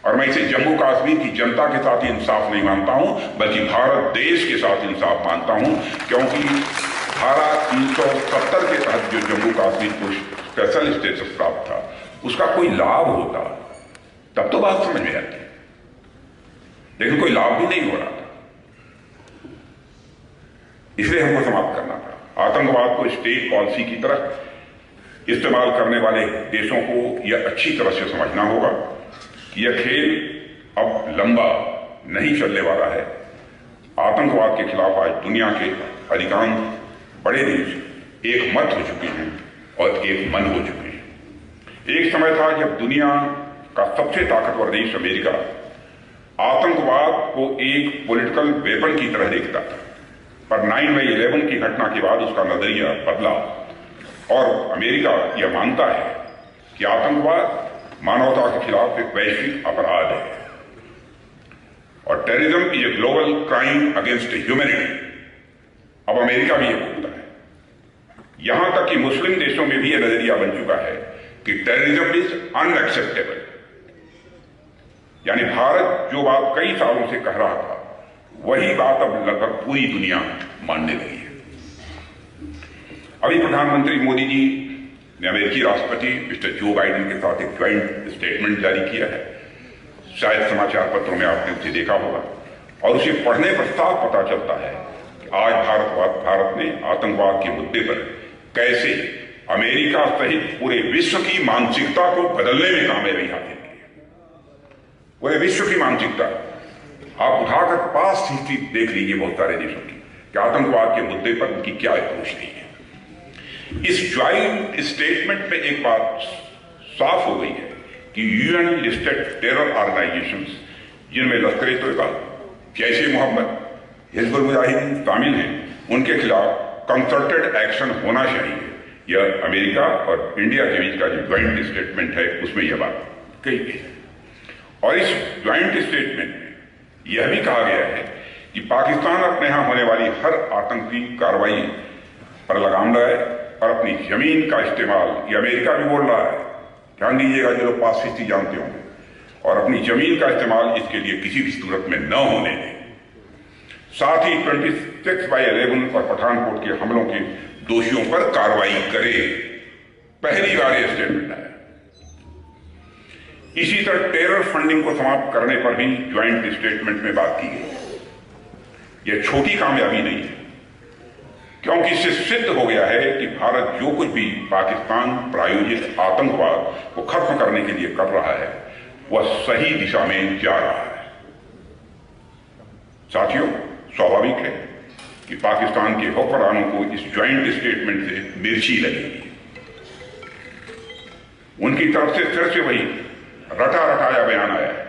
और मैं इसे जम्मू कश्मीर की जनता के साथ ही इंसाफ नहीं मानता हूं, बल्कि भारत देश के साथ इंसाफ मानता हूं, क्योंकि धारा 370 के तहत जो जम्मू कश्मीर को स्पेशल स्टेटस प्राप्त था, उसका कोई लाभ होता तब तो बात समझ में आती, लेकिन कोई लाभ भी नहीं हो रहा था, इसलिए हमको समाप्त करना था। आतंकवाद को स्टेट पॉलिसी की तरह इस्तेमाल करने वाले देशों को यह अच्छी तरह से समझना होगा कि यह खेल अब लंबा नहीं चलने वाला है। आतंकवाद के खिलाफ आज दुनिया के अधिकांश बड़े देश एक मत हो चुके हैं और एक मन हो चुके हैं। एक समय था जब दुनिया का सबसे ताकतवर देश अमेरिका आतंकवाद को एक पॉलिटिकल वेपन की तरह देखता था, पर 9/11 की घटना के बाद उसका नजरिया बदला और अमेरिका यह मानता है कि आतंकवाद मानवता के खिलाफ एक वैश्विक अपराध है और terrorism is a global crime against humanity. अब अमेरिका भी यह बोलता है, यहां तक कि मुस्लिम देशों में भी यह नजरिया बन चुका है कि टेररिज्म इज अनएक्सेप्टेबल। यानी भारत जो बात कई सालों से कह रहा था, वही बात अब लगभग पूरी दुनिया मानने लगी है। अभी प्रधानमंत्री मोदी जी ने अमेरिकी राष्ट्रपति मिस्टर जो बाइडेन के साथ एक ज्वाइंट स्टेटमेंट जारी किया है, शायद समाचार पत्रों में आपने उसे देखा होगा, और उसे पढ़ने पर साफ पता चलता है कि आज भारत ने आतंकवाद के मुद्दे पर कैसे अमेरिका सहित पूरे विश्व की मानसिकता को बदलने में कामयाबी हासिल की है। पूरे विश्व की मानसिकता आप उठाकर पास हिस्ट्री देख लीजिए बहुत सारे देशों की कि आतंकवाद के मुद्दे पर उनकी क्या अप्रोच रही है। इस ज्वाइंट स्टेटमेंट में एक बात साफ हो गई है कि यूएन लिस्टेड टेरर ऑर्गेनाइजेशंस, जिनमें लश्कर-ए-तोयबा, जैश-ए-मोहम्मद, हिजबुल मुजाहिदीन शामिल हैं, उनके खिलाफ कंसर्टेड एक्शन होना चाहिए। यह अमेरिका और इंडिया के बीच का जो ज्वाइंट स्टेटमेंट है, उसमें यह बात कही गई है। और इस ज्वाइंट स्टेटमेंट में यह भी कहा गया है कि पाकिस्तान अपने यहां होने वाली हर आतंकी कार्रवाई पर लगाम लगाए और अपनी जमीन का इस्तेमाल, ये अमेरिका भी बोल रहा है, ध्यान दीजिएगा जो लोग पासफिस्टी जानते होंगे, और अपनी जमीन का इस्तेमाल इसके लिए किसी भी सूरत में न होने दें। साथ ही 26/11 और पठानकोट के हमलों के दोषियों पर कार्रवाई करे। पहली बार यह स्टेटमेंट आया। इसी तरह टेरर फंडिंग को समाप्त करने पर भी ज्वाइंट स्टेटमेंट में बात की गई। यह छोटी कामयाबी नहीं है, क्योंकि इससे सिद्ध हो गया है कि भारत जो कुछ भी पाकिस्तान प्रायोजित आतंकवाद को खत्म करने के लिए कर रहा है, वह सही दिशा में जा रहा है। साथियों, स्वाभाविक है कि पाकिस्तान के हुक्मरानों को इस ज्वाइंट स्टेटमेंट से मिर्ची लगेगी। उनकी तरफ से फिर से वही रटा रटाया बयान आया है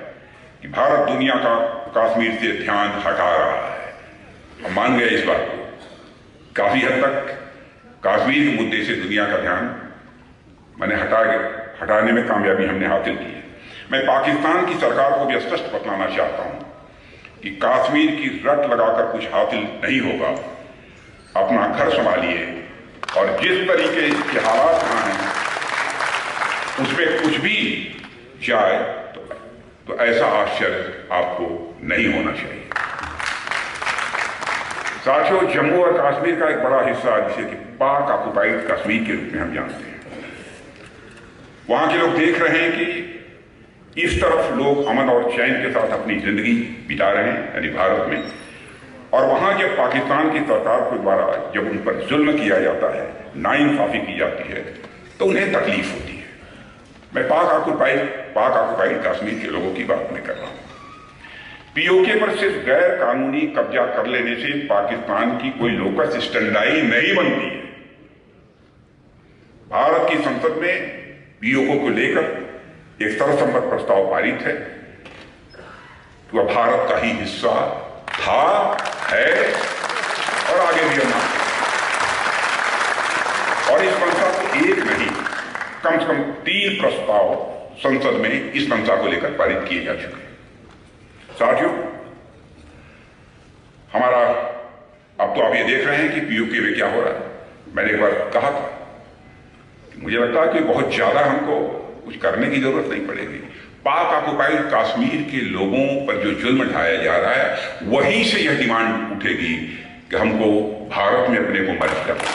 कि भारत दुनिया का कश्मीर से ध्यान हटा रहा है। हम मान गए इस बात को। काफी हद तक कश्मीर के मुद्दे से दुनिया का ध्यान हटाने में कामयाबी हमने हासिल की है। मैं पाकिस्तान की सरकार को भी स्पष्ट बतलाना चाहता हूं कि कश्मीर की रट लगाकर कुछ हासिल नहीं होगा। अपना घर संभालिए और जिस तरीके के हालात वहां हैं उसमें कुछ भी जाए तो ऐसा आश्चर्य आपको नहीं होना चाहिए। साथियों, जम्मू और कश्मीर का एक बड़ा हिस्सा, जिसे कि पाक ऑक्युपाइड कश्मीर के रूप में हम जानते हैं, वहां के लोग देख रहे हैं कि इस तरफ लोग अमन और चैन के साथ अपनी जिंदगी बिता रहे हैं, यानी भारत में, और वहां जब पाकिस्तान की सरकार के द्वारा जब उन पर जुल्म किया जाता है, नाइंसाफी की जाती है, तो उन्हें तकलीफ होती है। मैं पाक ऑक्युपाइड कश्मीर के लोगों की बात नहीं कर रहा हूं। पीओके पर सिर्फ गैर कानूनी कब्जा कर लेने से पाकिस्तान की कोई लोकस स्टैंडाई नहीं बनती है। भारत की संसद में पीओके को लेकर एक सर्वसम्मत प्रस्ताव पारित है कि वह भारत का ही हिस्सा था, है और आगे भी होना। और इस मंशा को एक नहीं, कम से कम 3 प्रस्ताव संसद में इस मंशा को लेकर पारित किए जा चुके हैं। साथियों, हमारा अब तो आप ये देख रहे हैं कि पीओके में क्या हो रहा है। मैंने एक बार कहा था कि मुझे लगता है कि बहुत ज्यादा हमको कुछ करने की जरूरत नहीं पड़ेगी। पाक ऑक्युपाइड कश्मीर के लोगों पर जो जुल्म ढाया जा रहा है, वहीं से यह डिमांड उठेगी कि हमको भारत में अपने को मर्ज करना।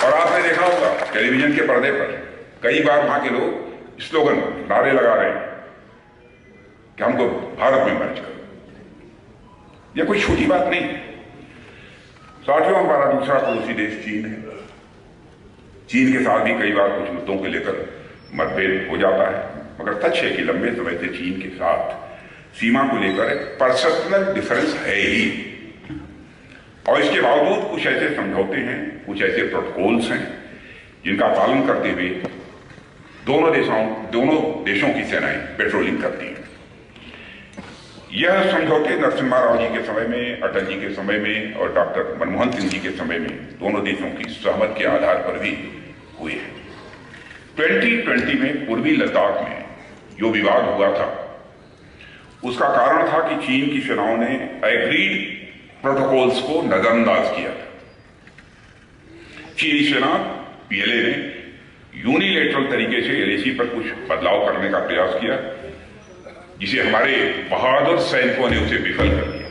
और आपने देखा होगा टेलीविजन के पर्दे पर कई बार वहां के लोग स्लोगन, नारे लगा रहे हैं कि हमको भारत में मर्ज करो। यह कोई छोटी बात नहीं है। साथियों, हमारा दूसरा पड़ोसी देश चीन है। चीन के साथ भी कई बार कुछ मुद्दों को लेकर मतभेद हो जाता है, मगर सच है कि लंबे समय से चीन के साथ सीमा को लेकर एक पर्सनल डिफरेंस है ही। और इसके बावजूद कुछ ऐसे समझौते हैं, कुछ ऐसे प्रोटोकॉल्स हैं जिनका पालन करते हुए दोनों देशों की सेनाएं पेट्रोलिंग करती हैं। यह समझौते नरसिम्हा राव जी के समय में, अटल जी के समय में और डॉक्टर मनमोहन सिंह जी के समय में दोनों देशों की सहमति के आधार पर भी हुए हैं। 2020 में पूर्वी लद्दाख में जो विवाद हुआ था, उसका कारण था कि चीन की सेनाओं ने एग्रीड प्रोटोकॉल्स को नजरअंदाज किया था। चीनी सेना पीएलए ने यूनिलेटरल तरीके से एलएसी पर कुछ बदलाव करने का प्रयास किया, जिसे हमारे बहादुर सैनिकों ने उसे विफल कर दिया।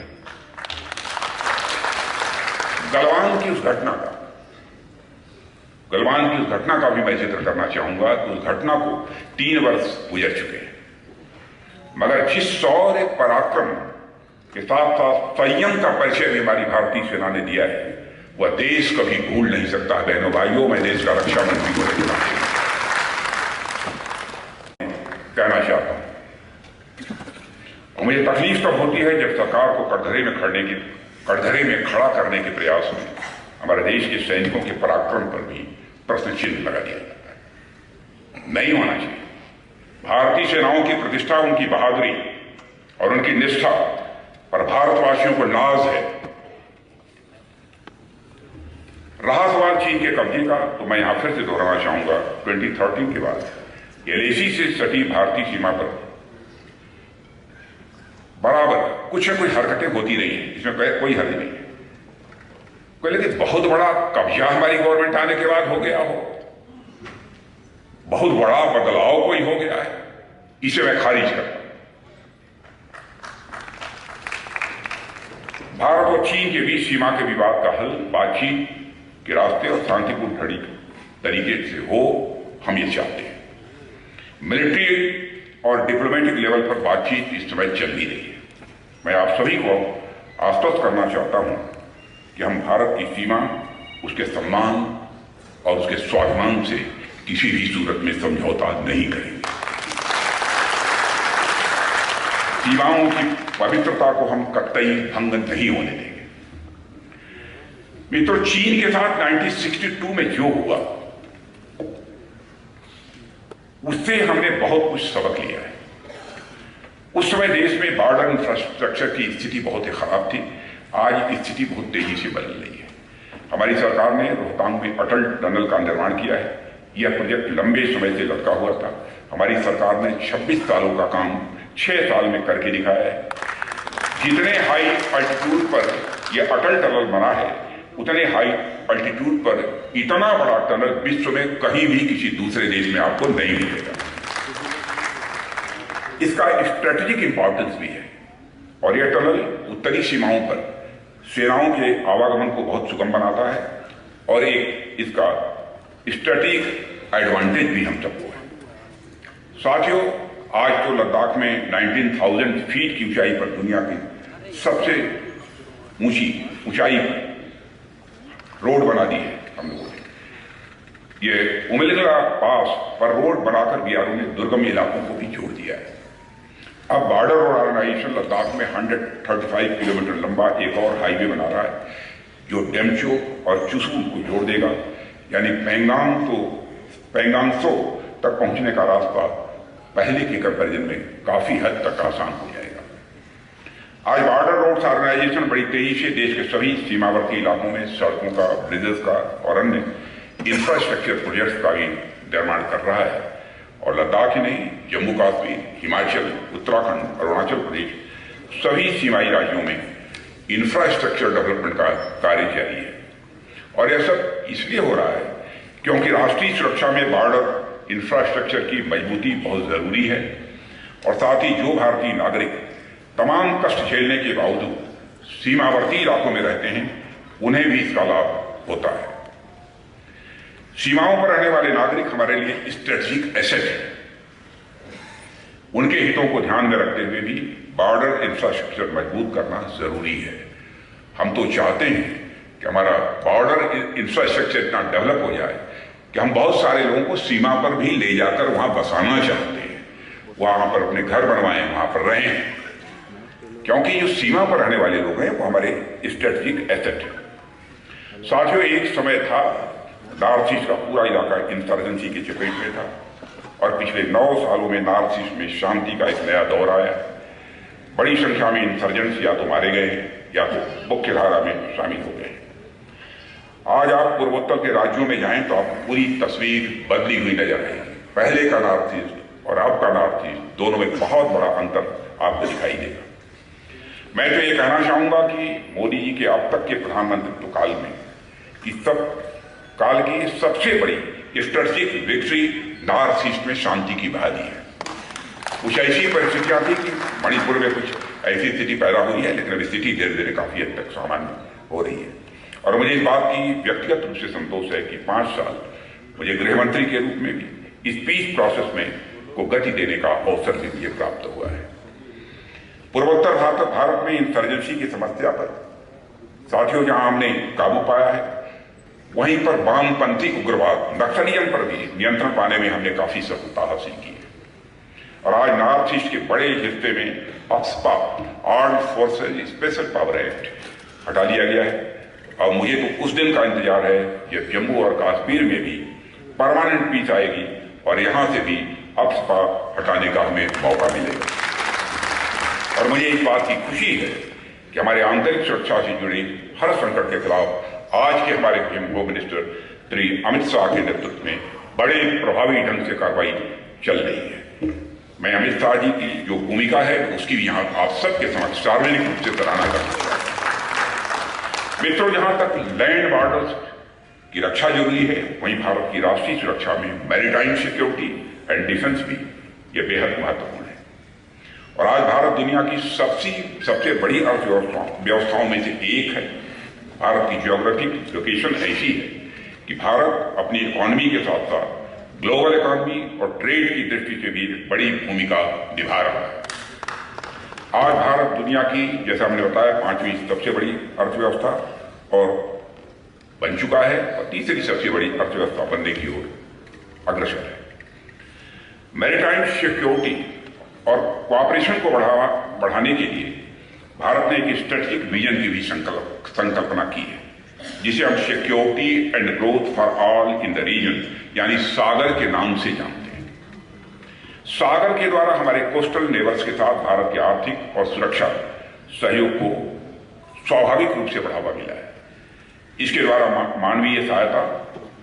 गलवान की उस घटना का भी मैं जिक्र करना चाहूंगा। तो उस घटना को 3 वर्ष गुजर चुके हैं, मगर जिस शौर्य पराक्रम के साथ साथ संयम का परिचय भी हमारी भारतीय सेना ने दिया है, वह देश कभी भूल नहीं सकता। बहनों भाइयों, मैं देश का रक्षा मंत्री होने के नाते कहना चाहता हूं, और मुझे तकलीफ तब होती है जब सरकार को कटघरे में खड़ा करने के प्रयास में हमारे देश के सैनिकों के पराक्रम पर भी प्रश्न चिन्ह लगा दिया जाता है। नहीं होना चाहिए। भारतीय सेनाओं की प्रतिष्ठा, उनकी बहादुरी और उनकी निष्ठा पर भारतवासियों को नाज है। रहा सवाल चीन के कब्जे का, तो मैं यहां फिर से दोहराना चाहूंगा, 2013 के बाद एलएसी से सटी भारतीय सीमा पर बराबर कुछ न कुछ हरकतें होती रही हैं, इसमें कोई हर्ज नहीं है। लेकिन बहुत बड़ा कब्जा हमारी गवर्नमेंट आने के बाद हो गया हो, बहुत बड़ा बदलाव कोई हो गया है, इसे मैं खारिज करता हूं। भारत और चीन के बीच सीमा के विवाद का हल बातचीत के रास्ते और शांतिपूर्ण तरीके से हो, हम ये चाहते हैं। मिलिट्री और डिप्लोमेटिक लेवल पर बातचीत इस समय चल ही रही है। मैं आप सभी को आश्वस्त करना चाहता हूं कि हम भारत की सीमा, उसके सम्मान और उसके स्वाभिमान से किसी भी सूरत में समझौता नहीं करेंगे। सीमाओं की पवित्रता को हम कतई भंग नहीं होने देंगे। मित्रों, चीन के साथ 1962 में जो हुआ, उससे हमने बहुत कुछ सबक लिया है। उस समय देश में बॉर्डर इंफ्रास्ट्रक्चर की स्थिति बहुत ही खराब थी। आज स्थिति बहुत तेजी से बदल रही है। हमारी सरकार ने रोहतांग में अटल टनल का निर्माण किया है। यह प्रोजेक्ट लंबे समय से लटका हुआ था। हमारी सरकार ने 26 सालों का काम 6 साल में करके दिखाया है। जितने हाई अल्टीट्यूड पर यह अटल टनल बना है, उतने हाई अल्टीट्यूड पर इतना बड़ा टनल विश्व में कहीं भी किसी दूसरे देश में आपको नहीं मिलेगा। इसका स्ट्रेटेजिक इंपॉर्टेंस भी है, और यह टनल उत्तरी सीमाओं पर सेनाओं के आवागमन को बहुत सुगम बनाता है, और एक इसका स्ट्रेटेजिक एडवांटेज भी हम सबको है। साथियों, आज तो लद्दाख में 19,000 फीट की ऊंचाई पर दुनिया की सबसे ऊंचाई पर रोड बना दी है हम लोगों ने। ये उमलिंगला पास पर रोड बनाकर बीआरओ ने दुर्गम इलाकों को भी जोड़ दिया है। अब बॉर्डर ऑर्गेनाइजेशन लद्दाख में 135 किलोमीटर लंबा एक और हाईवे बना रहा है, जो डेमचो और चुशूल को जोड़ देगा। यानी पैंगांगसो तक पहुंचने का रास्ता पहले के कंपैरिजन में काफी हद तक आसान हो जाएगा। आज बॉर्डर रोड्स ऑर्गेनाइजेशन बड़ी तेजी से देश के सभी सीमावर्ती इलाकों में सड़कों का, ब्रिजेस का और अन्य इंफ्रास्ट्रक्चर प्रोजेक्ट्स का भी निर्माण कर रहा है। और लद्दाख ही नहीं, जम्मू कश्मीर, हिमाचल, उत्तराखंड, अरुणाचल प्रदेश सभी सीमाई राज्यों में इंफ्रास्ट्रक्चर डेवलपमेंट का कार्य जारी है। और यह सब इसलिए हो रहा है क्योंकि राष्ट्रीय सुरक्षा में बॉर्डर इंफ्रास्ट्रक्चर की मजबूती बहुत जरूरी है। और साथ ही जो भारतीय नागरिक तमाम कष्ट झेलने के बावजूद सीमावर्ती इलाकों में रहते हैं, उन्हें भी इसका लाभ होता है। सीमाओं पर रहने वाले नागरिक हमारे लिए स्ट्रेटेजिक एसेट है। उनके हितों को ध्यान में रखते हुए भी बॉर्डर इंफ्रास्ट्रक्चर मजबूत करना जरूरी है। हम तो चाहते हैं कि हमारा बॉर्डर इंफ्रास्ट्रक्चर इतना डेवलप हो जाए कि हम बहुत सारे लोगों को सीमा पर भी ले जाकर वहां बसाना चाहते हैं, वहां पर अपने घर बनवाएं, वहां पर रहें, क्योंकि जो सीमा पर रहने वाले लोग हैं वो हमारे स्ट्रेटेजिक एसेट है। साथियों, एक समय था नॉर्थ ईस्ट का पूरा इलाका इंसर्जेंसी की चपेट में था और पिछले 9 सालों में नॉर्थ ईस्ट में शांति का एक नया दौर आया। बड़ी संख्या में इंसर्जेंट्स या तो मारे गए या तो मुख्य धारा में शामिल हो गए। आज आप पूर्वोत्तर के राज्यों में जाएं तो आपको पूरी तस्वीर बदली हुई नजर आएगी। पहले का नॉर्थ ईस्ट और अब का नॉर्थ ईस्ट दोनों में बहुत बड़ा अंतर आपको दिखाई देगा। मैं तो ये कहना चाहूंगा कि मोदी जी के अब तक के प्रधानमंत्रित्व काल में काल की सबसे बड़ी स्ट्रेटेजिक विक्ट्री नॉर्थ ईस्ट में शांति की बहाली है। कुछ ऐसी परिस्थितियां थी कि मणिपुर में कुछ ऐसी स्थिति पैदा हुई है, लेकिन अब स्थिति धीरे धीरे काफी हद तक सामान्य हो रही है। और मुझे इस बात की व्यक्तिगत रूप से संतोष है कि 5 साल मुझे गृह मंत्री के रूप में भी इस पीस प्रोसेस में को गति देने का अवसर भी मुझे प्राप्त हुआ है। पूर्वोत्तर भारत में इंसर्जेंसी की समस्या पर साथियों जहां हमने काबू पाया है, वहीं पर वामपंथी उग्रवाद नक्सलिज्म पर भी नियंत्रण पाने में हमने काफी सफलता हासिल की है। और आज नॉर्थ ईस्ट के बड़े हिस्से में AFSPA armed forces special power act हटा लिया गया है। और मुझे तो उस दिन का इंतजार है जब जम्मू और कश्मीर में भी परमानेंट पीस आएगी और यहां से भी अक्सपा हटाने का हमें मौका मिलेगा। और मुझे इस बात की खुशी है कि हमारे आंतरिक सुरक्षा से जुड़े हर संकट के खिलाफ आज के हमारे होम मिनिस्टर श्री अमित शाह के नेतृत्व में बड़े प्रभावी ढंग से कार्रवाई चल रही है। मैं अमित शाह जी की जो भूमिका है उसकी भी यहां आप सबके समक्ष सार्वजनिक रूप से सराहना करना चाहता हूं। मित्रों, जहां तक लैंड बॉर्डर्स की रक्षा जरूरी है, वहीं भारत की राष्ट्रीय सुरक्षा में मैरीटाइम सिक्योरिटी एंड डिफेंस भी ये बेहद महत्वपूर्ण है। और आज भारत दुनिया की सबसे बड़ी अर्थव्यवस्थाओं में से एक है। भारत की ज्योग्राफिक लोकेशन ऐसी है कि भारत अपनी इकोनॉमी के साथ साथ ग्लोबल इकोनॉमी और ट्रेड की दृष्टि से भी बड़ी भूमिका निभा रहा है। आज भारत दुनिया की, जैसा हमने बताया, 5वीं सबसे बड़ी अर्थव्यवस्था और बन चुका है और तीसरी सबसे बड़ी अर्थव्यवस्था बनने की ओर अग्रसर है। मैरीटाइम सिक्योरिटी और कोऑपरेशन को बढ़ाने के लिए भारत ने एक स्ट्रेटेजिक विजन की भी संकल्पना की है, जिसे हम security and growth for all in the region यानी सागर के नाम से जानते हैं। सागर के द्वारा हमारे कोस्टल नेबर्स के साथ भारत के आर्थिक और सुरक्षा सहयोग को स्वाभाविक रूप से बढ़ावा मिला है। इसके द्वारा मानवीय सहायता,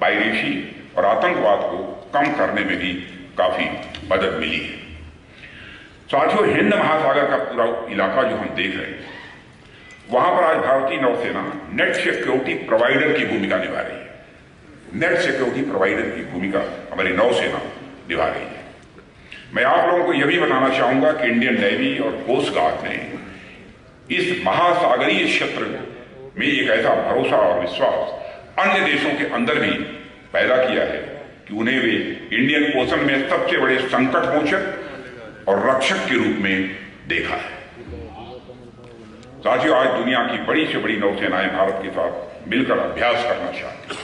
पायरेसी और आतंकवाद को कम करने में भी काफी मदद मिली है। साथियों, हिंद महासागर का पूरा इलाका जो हम देख रहे हैं, वहां पर आज भारतीय नौसेना नेट सिक्योरिटी प्रोवाइडर की भूमिका निभा रही है। नेट सिक्योरिटी प्रोवाइडर की भूमिका हमारी नौसेना निभा रही है। मैं आप लोगों को यह भी बताना चाहूंगा कि इंडियन नेवी और कोस्ट गार्ड ने इस महासागरीय क्षेत्र में एक ऐसा भरोसा और विश्वास अन्य देशों के अंदर भी पैदा किया है कि उन्हें वे इंडियन ओशन में सबसे बड़े संकट मोचक और रक्षक के रूप में देखा है। साथियों, आज दुनिया की बड़ी से बड़ी नौसेनाएं भारत के साथ मिलकर अभ्यास करना चाहती हैं।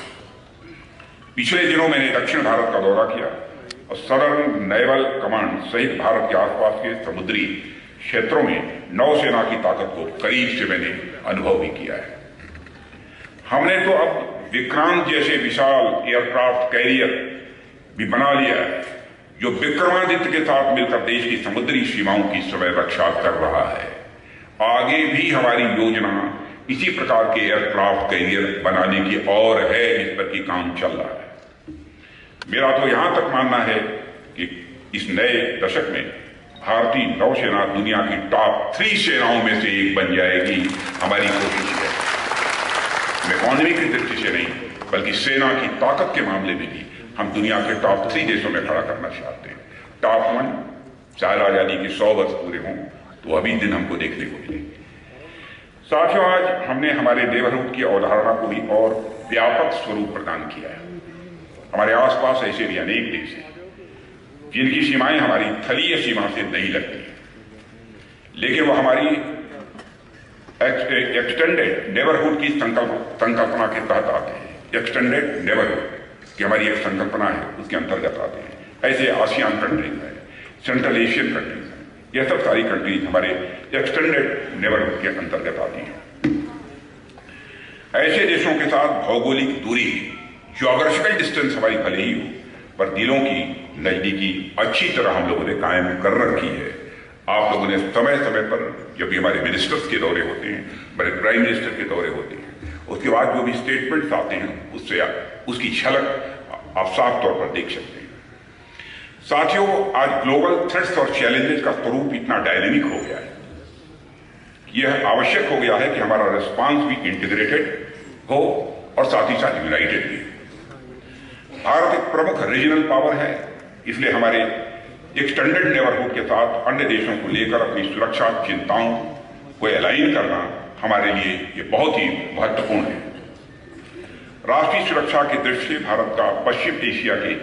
पिछले दिनों मैंने दक्षिण भारत का दौरा किया और सदर्न नेवल कमांड सहित भारत के आसपास के समुद्री क्षेत्रों में नौसेना की ताकत को करीब से मैंने अनुभव भी किया है। हमने तो अब विक्रांत जैसे विशाल एयरक्राफ्ट कैरियर भी बना लिया है, जो विक्रमादित्य के साथ मिलकर देश की समुद्री सीमाओं की समय रक्षा कर रहा है। आगे भी हमारी योजना इसी प्रकार के एयरक्राफ्ट कैरियर बनाने की और है, जिस पर कि काम चल रहा है। मेरा तो यहां तक मानना है कि इस नए दशक में भारतीय नौसेना दुनिया की टॉप 3 सेनाओं में से एक बन जाएगी। हमारी कोशिश है, इकोनॉमी की दृष्टि से नहीं बल्कि सेना की ताकत के मामले में भी हम दुनिया के टॉप 3 देशों में खड़ा करना चाहते हैं। टॉप 1 शायद आजादी के 100 वर्ष पूरे हों तो अभी दिन हमको देखने को मिले। साथियों, आज हमने हमारे नेबरहुड की अवधारणा को भी और व्यापक स्वरूप प्रदान किया है। हमारे आसपास ऐसे भी अनेक देश हैं जिनकी सीमाएं हमारी थलीय सीमा से नहीं लगती, लेकिन वह हमारी एक्सटेंडेड नेबरहुड की संकल्पना के तहत आते हैं। एक्सटेंडेड नेबरहुड की हमारी एक संकल्पना है, उसके अंतर्गत आते हैं। ऐसे आसियान कंट्रीज हैं, सेंट्रल एशियन कंट्रीज हैं, यह सब सारी कंट्रीज हमारे एक्सटेंडेड नेबरहुड के अंतर्गत आती हैं। ऐसे देशों के साथ भौगोलिक दूरी, ज्योग्राफिकल डिस्टेंस हमारी भले ही हो, पर दिलों की नजदीकी अच्छी तरह हम लोगों ने कायम कर रखी है। आप लोगों ने समय समय पर जब भी हमारे मिनिस्टर्स के दौरे होते हैं, हमारे प्राइम मिनिस्टर के दौरे होते हैं, उसके बाद जो भी स्टेटमेंट्स आते हैं उससे उसकी झलक आप साफ तौर पर देख सकते हैं। साथियों, आज ग्लोबल थ्रेट्स और चैलेंजेस का स्वरूप इतना डायनेमिक हो गया है, यह आवश्यक हो गया है कि हमारा रिस्पांस भी इंटीग्रेटेड हो और साथ ही साथ यूनाइटेड भी। भारत एक प्रमुख रीजनल पावर है, इसलिए हमारे एक्सटेंडेड नेबरहुड के साथ अन्य देशों को लेकर अपनी सुरक्षा चिंताओं को अलाइन करना हमारे लिए ये बहुत ही महत्वपूर्ण है। राष्ट्रीय सुरक्षा की दृष्टि से भारत का पश्चिम एशिया के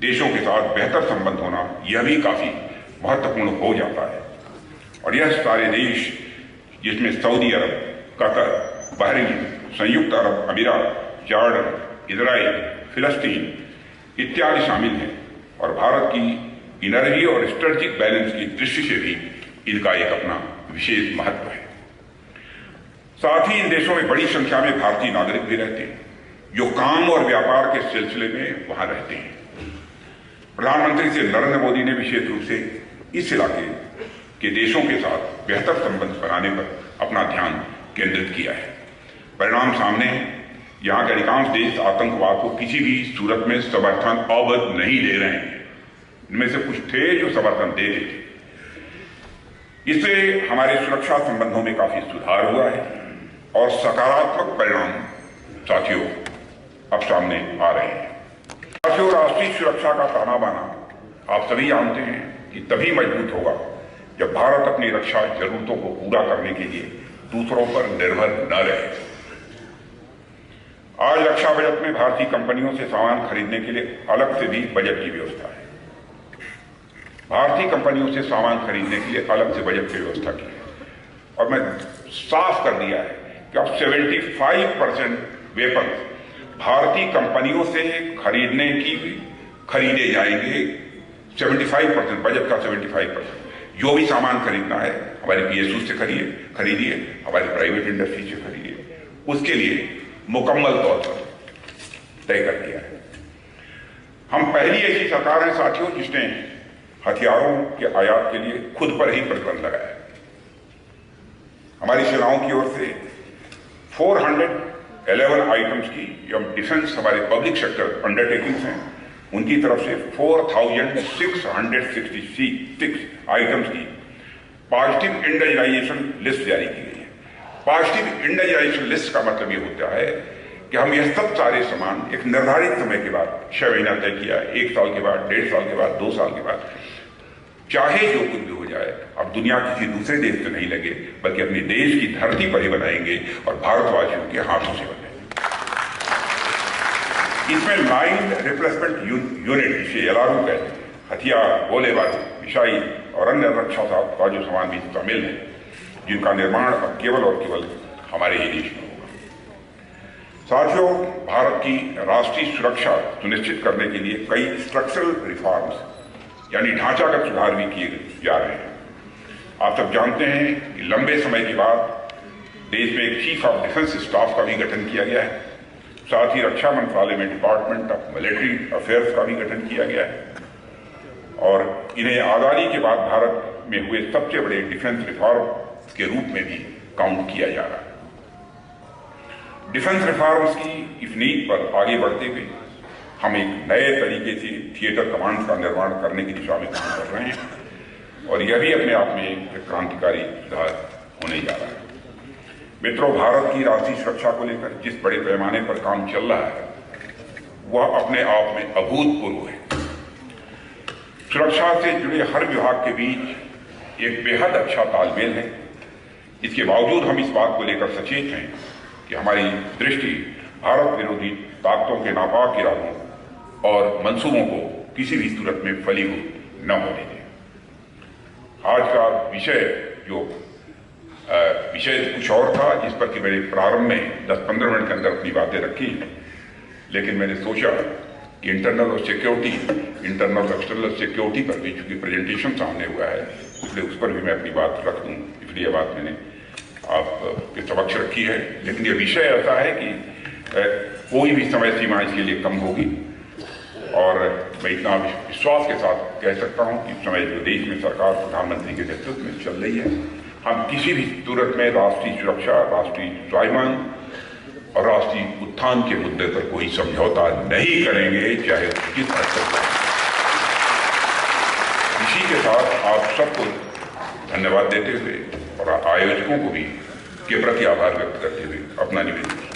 देशों के साथ बेहतर संबंध होना यह भी काफी महत्वपूर्ण हो जाता है। और यह सारे देश, जिसमें सऊदी अरब, कतर, बहरीन, संयुक्त अरब अमीरात, जॉर्डन, इजराइल, फिलिस्तीन इत्यादि शामिल हैं, और भारत की एनर्जी और स्ट्रेटेजिक बैलेंस की दृष्टि से भी इनका एक अपना विशेष महत्व है। साथ ही इन देशों में बड़ी संख्या में भारतीय नागरिक भी रहते हैं, जो काम और व्यापार के सिलसिले में वहां रहते हैं। प्रधानमंत्री श्री नरेंद्र मोदी ने विशेष रूप से इस इलाके के देशों के साथ बेहतर संबंध बनाने पर अपना ध्यान केंद्रित किया है। परिणाम सामने है, यहाँ के अधिकांश देश आतंकवाद को किसी भी सूरत में समर्थन अवैध नहीं दे रहे हैं। इनमें से कुछ थे जो समर्थन दे रहे थे। इससे हमारे सुरक्षा संबंधों में काफी सुधार हुआ है और सकारात्मक परिणाम साथियों अब सामने आ रहे हैं। साथियों, राष्ट्रीय सुरक्षा का ताना बाना आप सभी जानते हैं कि तभी मजबूत होगा जब भारत अपनी रक्षा जरूरतों को पूरा करने के लिए दूसरों पर निर्भर न रहे। आज रक्षा बजट में भारतीय कंपनियों से सामान खरीदने के लिए अलग से भी बजट की व्यवस्था है। भारतीय कंपनियों से सामान खरीदने के लिए अलग से बजट की व्यवस्था की है, और मैं साफ कर दिया है कि अब 75% वेपन भारतीय कंपनियों से खरीदे जाएंगे। 75% बजट का 75% जो भी सामान खरीदना है हमारे PSU से खरीदिए, हमारे प्राइवेट इंडस्ट्री से खरीदिए, उसके लिए मुकम्मल तौर पर तय कर दिया है। हम पहली ऐसी सरकार है साथियों जिसने हथियारों के आयात के लिए खुद पर ही प्रतिबंध लगाया। हमारी सेनाओं की ओर से 411 आइटम्स की जो डिफेंस हमारे पब्लिक सेक्टर अंडरटेकिंग्स हैं, उनकी तरफ से 4666 आइटम्स की पॉजिटिव इंडाइजेशन लिस्ट जारी की गई है। पॉजिटिव इंडाइजेशन लिस्ट का मतलब ये होता है कि हम यह सब सारे सामान एक निर्धारित समय के बाद, 6 महीना तय किया, 1 साल के बाद, 1.5 साल के बाद, 2 साल के बाद, चाहे जो कुछ भी हो जाए, अब दुनिया किसी दूसरे देश से नहीं लगे बल्कि अपने देश की धरती पर ही बनाएंगे और भारतवासियों के हाथों से बनाएंगे। इसमें लाइन रिप्लेसमेंट यूनिट, जिसे LRU कहते हैं, हथियार, गोले बारूद, मिसाइल और अन्य रक्षा का जो सामान भी शामिल है, जिनका निर्माण अब केवल और केवल हमारे ही देश में होगा। साथियों, भारत की राष्ट्रीय सुरक्षा सुनिश्चित करने के लिए कई स्ट्रक्चरल रिफॉर्म्स यानी ढांचागत सुधार भी किए जा रहे हैं। आप सब जानते हैं कि लंबे समय के बाद देश में एक चीफ ऑफ डिफेंस स्टाफ का भी गठन किया गया है, साथ ही रक्षा मंत्रालय में डिपार्टमेंट ऑफ मिलिट्री अफेयर्स का भी गठन किया गया है और इन्हें आजादी के बाद भारत में हुए सबसे बड़े डिफेंस रिफॉर्म के रूप में भी काउंट किया जा रहा है। डिफेंस रिफॉर्म्स की इस नीति पर आगे बढ़ते हुए हम एक नए तरीके से थिएटर कमांड्स का निर्माण करने की दिशा में काम कर रहे हैं और यह भी अपने आप में एक क्रांतिकारी सुधार होने जा रहा है। मित्रों, भारत की राष्ट्रीय सुरक्षा को लेकर जिस बड़े पैमाने पर काम चल रहा है वह अपने आप में अभूतपूर्व है। सुरक्षा से जुड़े हर विभाग के बीच एक बेहद अच्छा तालमेल है। इसके बावजूद हम इस बात को लेकर सचेत हैं कि हमारी दृष्टि भारत विरोधी ताकतों के नापाक इरादों और मंसूबों को किसी भी सूरत में फलीभूत न होने दें। आज का विषय कुछ और था, जिस पर कि मैंने प्रारंभ में 10-15 मिनट के अंदर अपनी बातें रखी, लेकिन मैंने सोचा कि इंटरनल एक्सटर्नल सिक्योरिटी पर भी चूंकि प्रेजेंटेशन सामने हुआ है, इसलिए उस पर भी मैं अपनी बात रख दूं, इसलिए बात मैंने आपके समक्ष रखी है। लेकिन यह विषय ऐसा है कि कोई भी समय सीमा इसके लिए कम होगी और मैं इतना विश्वास के साथ कह सकता हूं कि इस समय जो देश में सरकार प्रधानमंत्री के नेतृत्व में चल रही है, हम किसी भी सूरत में राष्ट्रीय सुरक्षा, राष्ट्रीय स्वाभिमान और राष्ट्रीय उत्थान के मुद्दे पर कोई समझौता नहीं करेंगे, चाहे किस हद तक। इसी के साथ आप सबको धन्यवाद देते हुए और आयोजकों को भी के प्रति आभार व्यक्त करते हुए अपना निवेदन